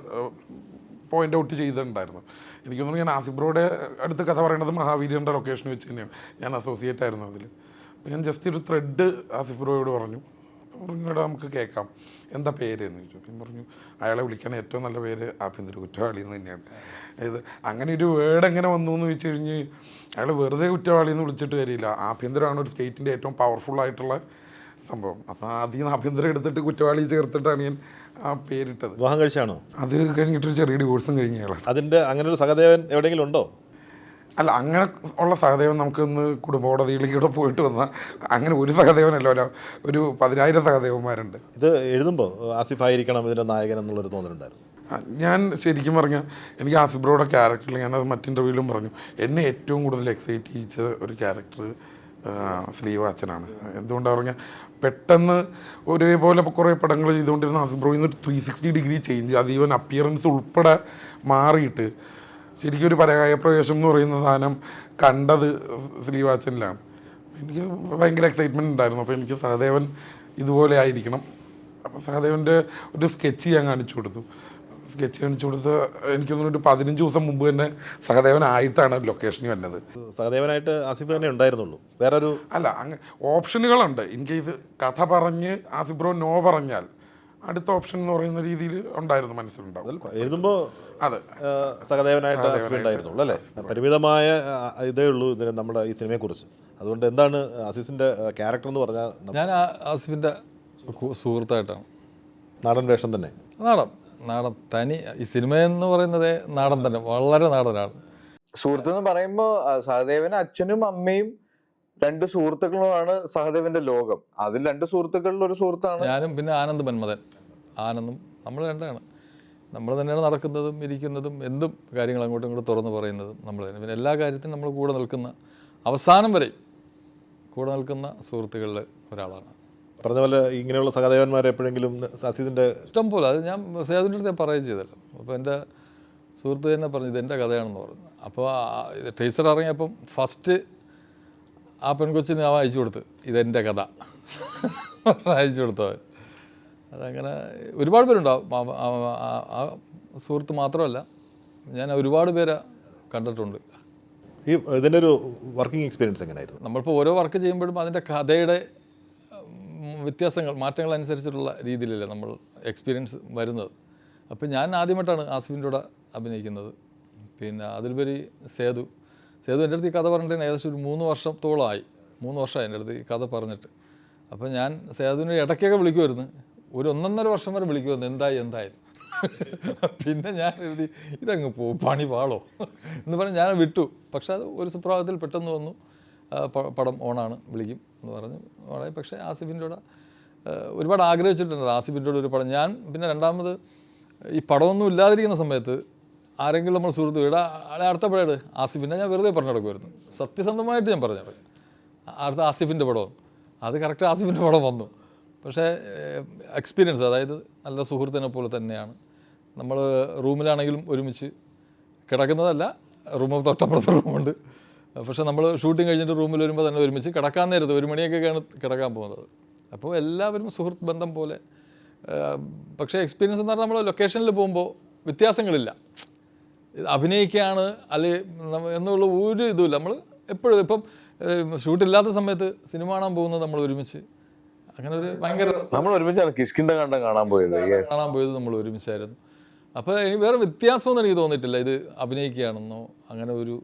പോയിൻ്റ് ഔട്ട് ചെയ്തിട്ടുണ്ടായിരുന്നു. എനിക്ക് തോന്നുന്നു ഞാൻ ആസിഫ് ബ്രോയുടെ അടുത്ത് കഥ പറയുന്നത് മഹാവീര്യൻ്റെ ലൊക്കേഷൻ വെച്ച് തന്നെയാണ്. ഞാൻ അസോസിയേറ്റ് ആയിരുന്നു അതിൽ. ഞാൻ ജസ്റ്റ് ഒരു ത്രെഡ് ആസിഫ് ബ്രോയോട് പറഞ്ഞു. ഇവിടെ നമുക്ക് കേൾക്കാം, എന്താ പേര് എന്ന് ചോദിച്ചു. പിന്നെ പറഞ്ഞു അയാളെ വിളിക്കാൻ ഏറ്റവും നല്ല പേര് ആഭ്യന്തര കുറ്റവാളി എന്ന് തന്നെയാണ്. അതായത് അങ്ങനെ ഒരു വേർഡ് എങ്ങനെ വന്നു എന്ന് ചോദിച്ചു കഴിഞ്ഞ് അയാൾ വെറുതെ കുറ്റവാളി എന്ന് വിളിച്ചിട്ട് കാര്യമില്ല. ആഭ്യന്തരമാണ് ഒരു സ്റ്റേറ്റിൻ്റെ ഏറ്റവും പവർഫുൾ ആയിട്ടുള്ള സംഭവം. അപ്പം ആദ്യം ആഭ്യന്തരം എടുത്തിട്ട് കുറ്റവാളി ചേർത്തിട്ടാണ് ഞാൻ ആ പേരിട്ടത്. വിവാഹം കഴിച്ചാണോ? അത് കഴിഞ്ഞിട്ടൊരു ചെറിയ ഡിവോഴ്സും കഴിഞ്ഞ ആളാണ്. അതിൻ്റെ അങ്ങനെ ഒരു സഹദേവൻ എവിടെയെങ്കിലും ഉണ്ടോ? അല്ല, അങ്ങനെ ഉള്ള സഹദേവൻ നമുക്കൊന്ന് കുടുംബകോടതിയിലേക്കൂടെ പോയിട്ട് വന്നാൽ അങ്ങനെ ഒരു സഹദേവനല്ല, ഒരു 10,000 സഹദേവന്മാരുണ്ട്. ഇത് എഴുതുമ്പോൾ ആസിഫായിരിക്കണം ഇതിൻ്റെ നായകൻ എന്നുള്ളൊരു തോന്നലുണ്ടായിരുന്നു. ഞാൻ ശരിക്കും പറഞ്ഞാൽ എനിക്ക് ആസിഫ് ബ്രോയുടെ ക്യാരക്ടറിൽ, ഞാനത് മറ്റ് ഇൻ്റർവ്യൂവിലും പറഞ്ഞു, എന്നെ ഏറ്റവും കൂടുതൽ എക്സൈറ്റ് ചെയ്യിച്ച ഒരു ക്യാരക്ടർ ശ്രീവാച്ചനാണ്. എന്തുകൊണ്ടാണ് പറഞ്ഞാൽ പെട്ടെന്ന് ഒരേപോലെ കുറേ പടങ്ങൾ ചെയ്തുകൊണ്ടിരുന്ന ആസിഫ് ബ്രോയിൽ നിന്ന് 360 ഡിഗ്രി ചേഞ്ച്, അത് ഈവൻ അപ്പിയറൻസ് ഉൾപ്പെടെ മാറിയിട്ട് ശരിക്കും ഒരു പരാകായ പ്രവേശം എന്ന് പറയുന്ന സാധനം കണ്ടത് ശ്രീവാച്ചനിലാണ്. എനിക്ക് ഭയങ്കര എക്സൈറ്റ്മെൻറ്റ് ഉണ്ടായിരുന്നു. അപ്പോൾ എനിക്ക് സഹദേവൻ ഇതുപോലെ ആയിരിക്കണം. അപ്പോൾ സഹദേവൻ്റെ ഒരു സ്കെച്ച് ഞാൻ കാണിച്ചു കൊടുത്ത് എനിക്കൊന്നും ഒരു 15 ദിവസം മുമ്പ് തന്നെ സഹദേവനായിട്ടാണ് ലൊക്കേഷനിൽ വന്നത്. സഹദേവനായിട്ട് ആസിഫ് തന്നെ ഉണ്ടായിരുന്നുള്ളൂ, വേറൊരു അല്ല. ഓപ്ഷനുകളുണ്ട്. ഇൻ കേസ് കഥ പറഞ്ഞ് ആസിഫ് ബ്രോ നോ പറഞ്ഞാൽ അടുത്ത ഓപ്ഷൻ എന്ന് പറയുന്ന രീതിയിൽ ഉണ്ടായിരുന്നു, മനസ്സിലുണ്ടാവും. അതിൽ എഴുതുമ്പോൾ അതെ, സഹദേവനായിട്ട് ആസിഫ് ഉണ്ടായിരുന്നുള്ളൂ അല്ലേ? പരിമിതമായ ഇതേ ഉള്ളൂ ഇതിന് നമ്മുടെ ഈ സിനിമയെക്കുറിച്ച്. അതുകൊണ്ട് എന്താണ് അസീസിൻ്റെ ക്യാരക്ടർ എന്ന് പറഞ്ഞാൽ? ഞാൻ ആസിഫിൻ്റെ സുഹൃത്തായിട്ടാണ്. നാടൻ വേഷം തന്നെ. നാടൻ തനി ഈ സിനിമയെന്ന് പറയുന്നത് നാടൻ തന്നെ, വളരെ നാടനാണ്. സുഹൃത്ത് എന്ന് പറയുമ്പോൾ സഹദേവന് അച്ഛനും അമ്മയും 2 സുഹൃത്തുക്കളുമാണ് സഹദേവന്റെ ലോകം. അതിൽ 2 സുഹൃത്തുക്കളിൽ ഒരു സുഹൃത്താണ് ഞാനും. പിന്നെ ആനന്ദ് മന്മഥൻ, ആനന്ദും നമ്മൾ രണ്ടാണ്. നമ്മൾ തന്നെയാണ് നടക്കുന്നതും ഇരിക്കുന്നതും എന്തും കാര്യങ്ങൾ അങ്ങോട്ടും ഇങ്ങോട്ടും തുറന്ന് പറയുന്നതും നമ്മൾ തന്നെ. പിന്നെ എല്ലാ കാര്യത്തിനും നമ്മൾ കൂടെ നിൽക്കുന്ന, അവസാനം വരെ കൂടെ നിൽക്കുന്ന സുഹൃത്തുക്കളിൽ ഒരാളാണ്. പറഞ്ഞ പോലെ ഇങ്ങനെയുള്ള സഹദേവന്മാരെ എപ്പോഴെങ്കിലും അസീസിൻ്റെ ഇഷ്ടം പോലെ, അത് ഞാൻ സേതുവിൻ്റെ അടുത്ത് പറയുകയും ചെയ്തല്ലോ. അപ്പോൾ എൻ്റെ സുഹൃത്ത് തന്നെ പറഞ്ഞു ഇതെൻ്റെ കഥയാണെന്ന് പറഞ്ഞു. അപ്പോൾ ടീച്ചർ ഇറങ്ങിയപ്പം ഫസ്റ്റ് ആ പെൺകൊച്ചിന് അവൻ അയച്ചു കൊടുത്ത് ഇതെൻ്റെ കഥ അയച്ചു കൊടുത്തവൻ. അതങ്ങനെ ഒരുപാട് പേരുണ്ടാവും. ആ സുഹൃത്ത് മാത്രമല്ല, ഞാൻ ഒരുപാട് പേരെ കണ്ടിട്ടുണ്ട്. ഈ ഇതിൻ്റെ ഒരു വർക്കിംഗ് എക്സ്പീരിയൻസ് എങ്ങനെയായിരുന്നു? നമ്മളിപ്പോൾ ഓരോ വർക്ക് ചെയ്യുമ്പോഴും അതിൻ്റെ കഥയുടെ വ്യത്യാസങ്ങൾ, മാറ്റങ്ങൾ അനുസരിച്ചിട്ടുള്ള രീതിയിലല്ലേ നമ്മൾ എക്സ്പീരിയൻസ് വരുന്നത്. അപ്പോൾ ഞാൻ ആദ്യമായിട്ടാണ് ആസിഫിൻ്റെ കൂടെ അഭിനയിക്കുന്നത്. പിന്നെ അതിലുപരി സേതു എൻ്റെ അടുത്ത് ഈ കഥ പറഞ്ഞിട്ട് ഏകദേശം ഒരു 3 വർഷത്തോളമായി. 3 വർഷമായി എൻ്റെ അടുത്ത് ഈ കഥ പറഞ്ഞിട്ട്. അപ്പോൾ ഞാൻ സേതുവിനെ ഇടയ്ക്കൊക്കെ വിളിക്കുമായിരുന്നു, ഒരു 1.5 വർഷം വരെ വിളിക്കുമായിരുന്നു എന്തായാലും. പിന്നെ ഞാൻ എഴുതി ഇതങ്ങ് പോകും, പണി പാളോ എന്ന് പറഞ്ഞ് ഞാൻ വിട്ടു. പക്ഷെ അത് ഒരു സുപ്രഭാതത്തിൽ പെട്ടെന്ന് വന്നു, പടം ഓണാണ്, വിളിക്കും എന്ന് പറഞ്ഞു ഓണായി. പക്ഷേ ആസിഫിൻ്റെ കൂടെ ഒരുപാട് ആഗ്രഹിച്ചിട്ടുണ്ട് ആസിഫിൻ്റെ കൂടെ ഒരു പടം. ഞാൻ പിന്നെ രണ്ടാമത് ഈ പടമൊന്നും ഇല്ലാതിരിക്കുന്ന സമയത്ത് ആരെങ്കിലും നമ്മൾ സുഹൃത്ത് അടുത്ത പടം ആസിഫിൻ്റെ ഞാൻ വെറുതെ പറഞ്ഞു നടക്കുമായിരുന്നു. സത്യസന്ധമായിട്ട് ഞാൻ പറഞ്ഞു നടക്കും അടുത്ത ആസിഫിൻ്റെ പടം. അത് കറക്റ്റ് ആസിഫിൻ്റെ പടം വന്നു. പക്ഷേ എക്സ്പീരിയൻസ്, അതായത് നല്ല സുഹൃത്തിനെ പോലെ തന്നെയാണ്. നമ്മൾ റൂമിലാണെങ്കിലും ഒരുമിച്ച് കിടക്കുന്നതല്ല, റൂമിൽ തൊട്ടപ്പുറത്ത് റൂമുണ്ട്. പക്ഷേ നമ്മൾ ഷൂട്ടിങ് കഴിഞ്ഞിട്ട് റൂമിൽ വരുമ്പോൾ തന്നെ ഒരുമിച്ച് കിടക്കാൻ നേരത്ത് 1 മണിയൊക്കെയാണ് കിടക്കാൻ പോകുന്നത്. അപ്പോൾ എല്ലാവരും സുഹൃത്ത് ബന്ധം പോലെ. പക്ഷേ എക്സ്പീരിയൻസ് എന്ന് പറഞ്ഞാൽ നമ്മൾ ലൊക്കേഷനിൽ പോകുമ്പോൾ വ്യത്യാസങ്ങളില്ല. അഭിനയിക്കുകയാണ് എന്നുള്ള ഒരു ഇതുമില്ല. നമ്മൾ എപ്പോഴും ഇപ്പം ഷൂട്ടില്ലാത്ത സമയത്ത് സിനിമ കാണാൻ പോകുന്നത് നമ്മൾ ഒരുമിച്ച്, അങ്ങനെ ഒരു ഭയങ്കര നമ്മൾ ഒരുമിച്ചാണ് കിഷ്കിന്ധ കാണാൻ പോയത് നമ്മൾ ഒരുമിച്ചായിരുന്നു. അപ്പോൾ എനിക്ക് വേറെ വ്യത്യാസമൊന്നും എനിക്ക് തോന്നിയിട്ടില്ല ഇത് അഭിനയിക്കുകയാണെന്നോ അങ്ങനെ ഒരു.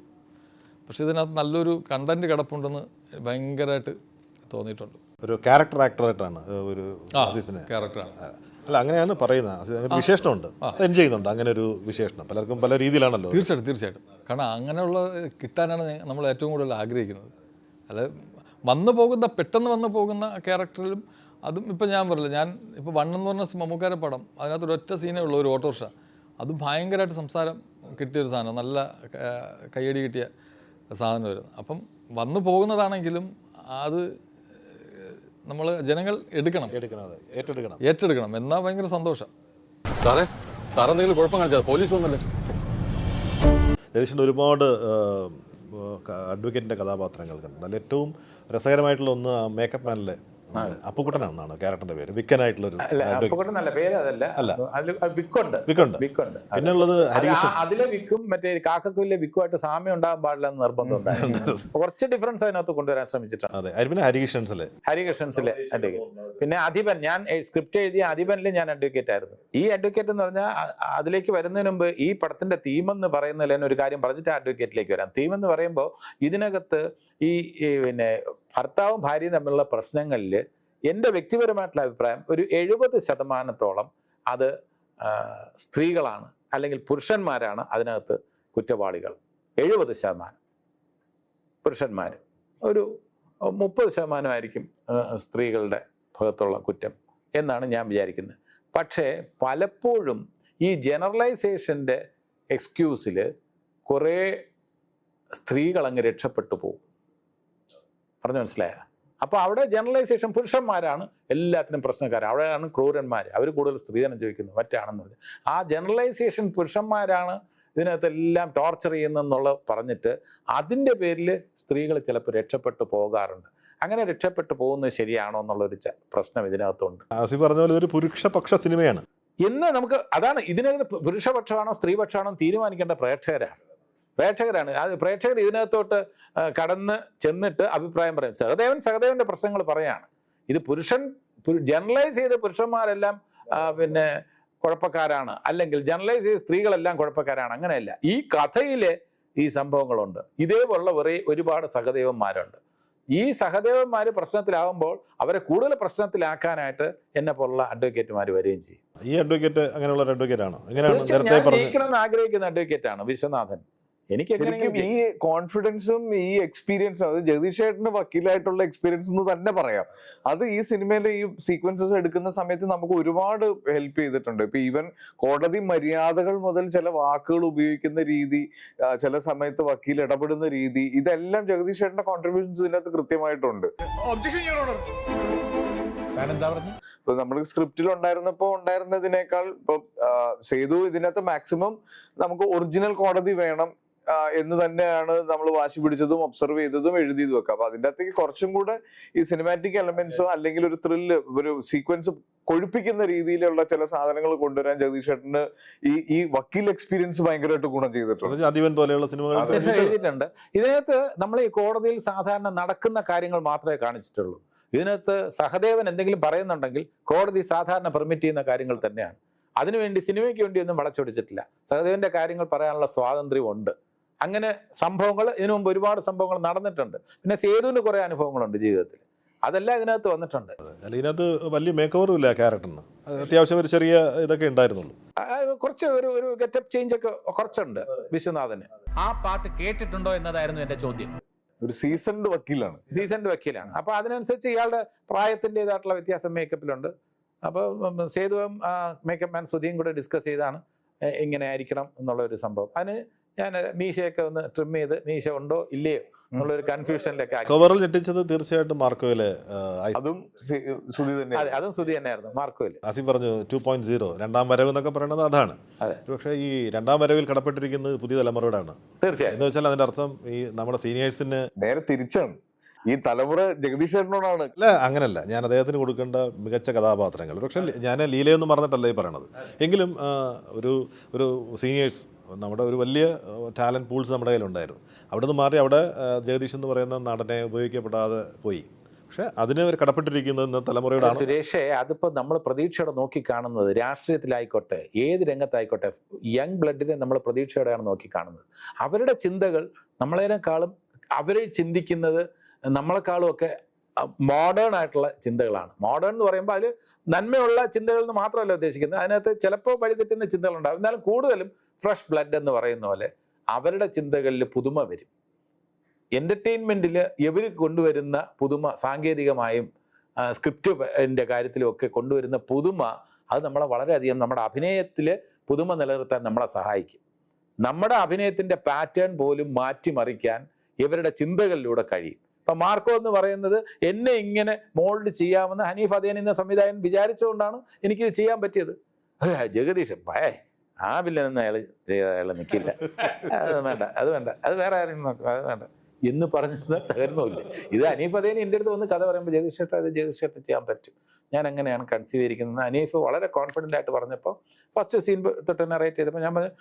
പക്ഷേ ഇതിനകത്ത് നല്ലൊരു കണ്ടന്റ് കിടപ്പുണ്ടെന്ന് ഭയങ്കരമായിട്ട് തോന്നിയിട്ടുണ്ട്. ഒരു ക്യാരക്ടർ ആക്ടറായിട്ടാണ് ഒരു അസീസിനെ. ക്യാരക്ടറാണ്. അല്ല, അങ്ങനെയാണ് പറയുന്നത്. വിശേഷണമുണ്ട്, എൻജോയ് ചെയ്യുന്നുണ്ട്. അങ്ങനെ ഒരു വിശേഷണം പലർക്കും പല രീതിയിലാണല്ലോ. തീർച്ചയായിട്ടും. കാരണം അങ്ങനെയുള്ള കിട്ടാനാണ് നമ്മൾ ഏറ്റവും കൂടുതൽ ആഗ്രഹിക്കുന്നത്. അല്ല, പെട്ടെന്ന് വന്നു പോകുന്ന ക്യാരക്ടറിലും അതും ഇപ്പം ഞാൻ പറയില്ല. ഞാൻ ഇപ്പോൾ 1 എന്ന് പറഞ്ഞ മമ്മൂക്കാരെ പടം, അതിനകത്ത് ഒരൊറ്റ സീനേ ഉള്ളൂ, ഒരു ഓട്ടോറിക്ഷ. അത് ഭയങ്കരമായിട്ട് സംസാരം കിട്ടിയൊരു സാധനം, നല്ല കയ്യടി കിട്ടിയ സാധനം വരുന്നത്. അപ്പം വന്നു പോകുന്നതാണെങ്കിലും അത് നമ്മൾ ജനങ്ങൾ ഏറ്റെടുക്കണം എന്നാൽ ഭയങ്കര സന്തോഷം. സാറെന്തെങ്കിലും കുഴപ്പം കാണിച്ചാൽ പോലീസ് വന്നല്ലേ? ജഗദീഷിൻ്റെ ഒരുപാട് അഡ്വക്കേറ്റിൻ്റെ കഥാപാത്രങ്ങൾ കണ്ടിട്ടുണ്ട്. അതിൽ ഏറ്റവും രസകരമായിട്ടുള്ള ഒന്ന് മേക്കപ്പ് മാനിലെ അപ്പുക്കുട്ടനാണെന്നാണ് ക്യാരക്ടറിന്റെ പേര്. വിക്കനായിട്ടുള്ളൊരു പിന്നുള്ളത് അതിലെ വിക്കും മറ്റേ കാക്കക്കുയിലെ വിക്കുമായിട്ട് സാമ്യം ഉണ്ടാകാൻ പാടില്ല എന്ന് നിർബന്ധം ഉണ്ടായിരുന്നു. കുറച്ച് ഡിഫറൻസ് അതിനകത്ത് കൊണ്ടുവരാൻ ശ്രമിച്ചിട്ടുണ്ട്. അതെ, പിന്നെ ഹരികൃഷ്ണൻസിലെ അഡ്വക്കേറ്റ്. പിന്നെ അധിപൻ, ഞാൻ സ്ക്രിപ്റ്റ് എഴുതിയ അധിപനിൽ ഞാൻ അഡ്വക്കേറ്റ് ആയിരുന്നു. ഈ അഡ്വക്കേറ്റ് എന്ന് പറഞ്ഞാൽ അതിലേക്ക് വരുന്നതിന് മുമ്പ് ഈ പടത്തിന്റെ തീമെന്ന് പറയുന്നതിൽ തന്നെ ഒരു കാര്യം പറഞ്ഞിട്ട് അഡ്വക്കേറ്റിലേക്ക് വരാം. തീമെന്ന് പറയുമ്പോൾ ഇതിനകത്ത് ഈ പിന്നെ ഭർത്താവും ഭാര്യയും തമ്മിലുള്ള പ്രശ്നങ്ങളിൽ എൻ്റെ വ്യക്തിപരമായിട്ടുള്ള അഭിപ്രായം ഒരു 70% അത് സ്ത്രീകളാണ്, അല്ലെങ്കിൽ പുരുഷന്മാരാണ് അതിനകത്ത് കുറ്റവാളികൾ. 70% പുരുഷന്മാർ, ഒരു 30% സ്ത്രീകളുടെ ഭാഗത്തുള്ള കുറ്റം എന്നാണ് ഞാൻ വിചാരിക്കുന്നത്. പക്ഷേ പലപ്പോഴും ഈ ജനറലൈസേഷൻ്റെ എക്സ്ക്യൂസിൽ കുറേ സ്ത്രീകൾ അങ്ങ് രക്ഷപ്പെട്ടു പോകും. പറഞ്ഞു മനസ്സിലായ? അപ്പോൾ അവിടെ ജനറലൈസേഷൻ പുരുഷന്മാരാണ് എല്ലാത്തിനും പ്രശ്നക്കാർ, അവിടെയാണ് ക്രൂരന്മാർ, അവർ കൂടുതൽ സ്ത്രീധനം ചോദിക്കുന്നു മറ്റാണെന്ന് പറഞ്ഞ് ആ ജനറലൈസേഷൻ പുരുഷന്മാരാണ് ഇതിനകത്തെല്ലാം ടോർച്ചർ ചെയ്യുന്നെന്നുള്ള പറഞ്ഞിട്ട് അതിൻ്റെ പേരിൽ സ്ത്രീകൾ ചിലപ്പോൾ രക്ഷപ്പെട്ടു പോകാറുണ്ട്. അങ്ങനെ രക്ഷപ്പെട്ടു പോകുന്നത് ശരിയാണോ എന്നുള്ളൊരു പ്രശ്നം ഇതിനകത്തുണ്ട്. ആസിഫ് പറഞ്ഞ പോലെ ഒരു പുരുഷപക്ഷ സിനിമയാണ് എന്ന് നമുക്ക്, അതാണ് ഇതിനകത്ത് പുരുഷപക്ഷമാണോ സ്ത്രീപക്ഷമാണോ തീരുമാനിക്കേണ്ട പ്രേക്ഷകരാണ്. അത് പ്രേക്ഷകർ ഇതിനകത്തോട്ട് കടന്ന് ചെന്നിട്ട് അഭിപ്രായം പറയും. സഹദേവന്റെ പ്രശ്നങ്ങൾ പറയാണ്. ഇത് ജനറലൈസ് ചെയ്ത പുരുഷന്മാരെല്ലാം പിന്നെ കുഴപ്പക്കാരാണ്, അല്ലെങ്കിൽ ജനറലൈസ് ചെയ്ത് സ്ത്രീകളെല്ലാം കുഴപ്പക്കാരാണ്, അങ്ങനെയല്ല. ഈ കഥയിലെ ഈ സംഭവങ്ങളുണ്ട്. ഇതേപോലുള്ള ഒരുപാട് സഹദേവന്മാരുണ്ട്. ഈ സഹദേവന്മാർ പ്രശ്നത്തിലാകുമ്പോൾ അവരെ കൂടുതൽ പ്രശ്നത്തിലാക്കാനായിട്ട് എന്നെ പോലുള്ള അഡ്വക്കേറ്റുമാർ വരികയും ചെയ്യും. ഈ അഡ്വക്കേറ്റ് അങ്ങനെയുള്ള ഒരു അഡ്വക്കേറ്റ് ആണോ? എങ്ങനെയാണ് തീർച്ചയായും നേരത്തെ ഞാൻ പറഞ്ഞത്? ജയിക്കണമെന്ന് ആഗ്രഹിക്കുന്ന അഡ്വക്കേറ്റാണ് വിശ്വനാഥൻ. എനിക്ക് ശരിക്കും ഈ കോൺഫിഡൻസും ഈ എക്സ്പീരിയൻസും, അത് ജഗദീഷ് ചേട്ടന് വക്കീലായിട്ടുള്ള എക്സ്പീരിയൻസ് എന്ന് തന്നെ പറയാം. അത് ഈ സിനിമയിലെ ഈ സീക്വൻസസ് എടുക്കുന്ന സമയത്ത് നമുക്ക് ഒരുപാട് ഹെൽപ്പ് ചെയ്തിട്ടുണ്ട്. ഇപ്പൊ ഈവൻ കോടതി മര്യാദകൾ മുതൽ ചില വാക്കുകൾ ഉപയോഗിക്കുന്ന രീതി, ചില സമയത്ത് വക്കീൽ ഇടപെടുന്ന രീതി, ഇതെല്ലാം ജഗദീഷ് ചേട്ടന്റെ കോൺട്രിബ്യൂഷൻസ് ഇതിനകത്ത് കൃത്യമായിട്ടുണ്ട്. ഇപ്പൊ നമ്മൾ സ്ക്രിപ്റ്റിൽ ഉണ്ടായിരുന്നതിനേക്കാൾ ഇപ്പൊ സേതു ഇതിനകത്ത് മാക്സിമം നമുക്ക് ഒറിജിനൽ കോടതി വേണം എന്ന് തന്നെയാണ് നമ്മൾ വാശി പിടിച്ചതും ഒബ്സർവ് ചെയ്തതും എഴുതിയതും ഒക്കെ. അപ്പൊ അതിൻ്റെ അകത്തേക്ക് കുറച്ചും കൂടെ ഈ സിനിമാറ്റിക് എലമെന്റ്സോ അല്ലെങ്കിൽ ഒരു ത്രില്ല്, ഒരു സീക്വൻസ് കൊഴുപ്പിക്കുന്ന രീതിയിലുള്ള ചില സാധനങ്ങൾ കൊണ്ടുവരാൻ ജഗദീഷ് ചേട്ടന് ഈ വക്കീൽ എക്സ്പീരിയൻസ് ഭയങ്കരമായിട്ട് ഗുണം ചെയ്തിട്ടുണ്ട്. അതിവൻ പോലെയുള്ള സിനിമകൾ എഴുതിയിട്ടുണ്ട്. ഇതിനകത്ത് നമ്മൾ ഈ കോടതിയിൽ സാധാരണ നടക്കുന്ന കാര്യങ്ങൾ മാത്രമേ കാണിച്ചിട്ടുള്ളൂ. ഇതിനകത്ത് സഹദേവൻ എന്തെങ്കിലും പറയുന്നുണ്ടെങ്കിൽ കോടതി സാധാരണ പെർമിറ്റ് ചെയ്യുന്ന കാര്യങ്ങൾ തന്നെയാണ്. അതിനുവേണ്ടി സിനിമയ്ക്ക് വേണ്ടി ഒന്നും വളച്ചൊടിച്ചിട്ടില്ല. സഹദേവന്റെ കാര്യങ്ങൾ പറയാനുള്ള സ്വാതന്ത്ര്യമുണ്ട്. അങ്ങനെ സംഭവങ്ങൾ ഇതിനു മുമ്പ് ഒരുപാട് സംഭവങ്ങൾ നടന്നിട്ടുണ്ട്. പിന്നെ സേതുവിന് കുറെ അനുഭവങ്ങളുണ്ട് ജീവിതത്തിൽ, അതെല്ലാം ഇതിനകത്ത് വന്നിട്ടുണ്ട്. ഇതിനകത്ത് വലിയ മേക്ക് ഓവറും ഇല്ല ക്യാരക്ടറിന്, അത്യാവശ്യം ഒരു ചെറിയ ഇതൊക്കെ ഉണ്ടായിരുന്നുള്ളൂ. കുറച്ച് ഒരു ഗെറ്റപ്പ് ചേഞ്ച് ഒക്കെ കുറച്ചുണ്ട് വിശ്വനാഥന്. ആ പാട്ട് കേട്ടിട്ടുണ്ടോ എന്നതായിരുന്നു എന്റെ ചോദ്യം. ഒരു സീസൺഡ് വക്കീലാണ്. അപ്പൊ അതിനനുസരിച്ച് ഇയാളുടെ പ്രായത്തിൻ്റെതായിട്ടുള്ള വ്യത്യാസം മേക്കപ്പിലുണ്ട്. അപ്പോൾ സേതുവും മേക്കപ്പ് മാൻ സുധിയും കൂടെ ഡിസ്കസ് ചെയ്താണ് ഇങ്ങനെ ആയിരിക്കണം എന്നുള്ള ഒരു സംഭവം. അതിന് ഞാൻ മീശയൊക്കെ ഒന്ന് ട്രിം ചെയ്ത് മീശ ഉണ്ടോ ഇല്ലയോ എന്നുള്ളൊരു കൺഫ്യൂഷനിലൊക്കെ കവറിൽ ഞെട്ടിച്ചത് തീർച്ചയായിട്ടും മാർക്കോയിലെ അതും സുധി തന്നെ. അതെ, അതും സുധി തന്നെയായിരുന്നു മാർക്കോയിൽ. ആസിഫ് പറഞ്ഞു 2.0 രണ്ടാം വരവ് എന്നൊക്കെ പറയുന്നത് അതാണ്. പക്ഷേ ഈ രണ്ടാം വരവിൽ കടപ്പെട്ടിരിക്കുന്നത് പുതിയ തലമുറയോടാണ്. തീർച്ചയായും. എന്ന് വെച്ചാൽ അതിന്റെ അർത്ഥം ഈ നമ്മുടെ സീനിയേഴ്സിന് നേരെ തിരിച്ചാണ്. ഈ തലമുറ ജഗദീഷ് ചേട്ടനോടാണ്. അല്ല, അങ്ങനല്ല, ഞാൻ അദ്ദേഹത്തിന് കൊടുക്കേണ്ട മികച്ച കഥാപാത്രങ്ങൾ. പക്ഷെ ഞാൻ ലീലയൊന്നും മറന്നിട്ടല്ല ഈ പറയണത്. എങ്കിലും ഒരു സീനിയേഴ്സ്, നമ്മുടെ ഒരു വലിയ ടാലൻറ്റ് പൂൾസ് നമ്മുടെ കയ്യിലുണ്ടായിരുന്നു. അവിടെ നിന്ന് മാറി അവിടെ ജഗദീഷ് എന്ന് പറയുന്ന നടനെ ഉപയോഗിക്കപ്പെടാതെ പോയി. പക്ഷെ അതിന് ഒരു കടപ്പെട്ടിരിക്കുന്നത് ഇന്ന് തലമുറയോടാണ്. സുരേഷേ, അതിപ്പോൾ നമ്മൾ പ്രതീക്ഷയോടെ നോക്കിക്കാണുന്നത് രാഷ്ട്രീയത്തിലായിക്കോട്ടെ ഏത് രംഗത്തായിക്കോട്ടെ യങ് ബ്ലഡിനെ നമ്മൾ പ്രതീക്ഷയോടെയാണ് നോക്കിക്കാണുന്നത്. അവരുടെ ചിന്തകൾ നമ്മളേക്കാളും അവർ ചിന്തിക്കുന്നത് നമ്മളെക്കാളും ഒക്കെ മോഡേൺ ആയിട്ടുള്ള ചിന്തകളാണ്. മോഡേൺ എന്ന് പറയുമ്പോൾ അതിൽ നന്മയുള്ള ചിന്തകൾ എന്ന് മാത്രമല്ല ഉദ്ദേശിക്കുന്നത്, അതിനകത്ത് ചിലപ്പോൾ വഴിതെറ്റുന്ന ചിന്തകളുണ്ടാകും. എന്നാലും കൂടുതലും ഫ്രഷ് ബ്ലഡ് എന്ന് പറയുന്ന പോലെ അവരുടെ ചിന്തകളിൽ പുതുമ വരും. എൻ്റർടൈൻമെൻറ്റിൽ ഇവർ കൊണ്ടുവരുന്ന പുതുമ, സാങ്കേതികമായും സ്ക്രിപ്റ്റിൻ്റെ കാര്യത്തിലും ഒക്കെ കൊണ്ടുവരുന്ന പുതുമ, അത് നമ്മളെ വളരെയധികം നമ്മുടെ അഭിനയത്തിൽ പുതുമ നിലനിർത്താൻ നമ്മളെ സഹായിക്കും. നമ്മുടെ അഭിനയത്തിൻ്റെ പാറ്റേൺ പോലും മാറ്റിമറിക്കാൻ ഇവരുടെ ചിന്തകളിലൂടെ കഴിയും. ഇപ്പം മാർക്കോ എന്ന് പറയുന്നത് എന്നെ ഇങ്ങനെ മോൾഡ് ചെയ്യാമെന്ന് ഹനീഫ് അദേൻ എന്ന സംവിധായകൻ വിചാരിച്ചുകൊണ്ടാണ് എനിക്കിത് ചെയ്യാൻ പറ്റിയത്. ജഗദീഷ് ആ വില്ലനൊന്നും അയാൾ നിൽക്കില്ല, അത് വേണ്ട, അത് വേറെ ആരെങ്കിലും നോക്കും, അത് വേണ്ട എന്ന് പറഞ്ഞത് തകർന്നുമില്ല. ഇത് ഹനീഫ് അദേൻ എൻ്റെ അടുത്ത് വന്ന് കഥ പറയുമ്പോൾ ജഗദീഷ് ചേട്ടാ അത് ജഗദീഷ് ചേട്ടൻ ചെയ്യാൻ പറ്റും, ഞാൻ എങ്ങനെയാണ് കൺസീവ് ചെയ്തിരിക്കുന്നത്. ഹനീഫ് വളരെ കോൺഫിഡൻ്റ് ആയിട്ട് പറഞ്ഞപ്പോൾ ഫസ്റ്റ് സീൻ തൊട്ട് നറേറ്റ് ചെയ്തപ്പോൾ ഞാൻ പറഞ്ഞു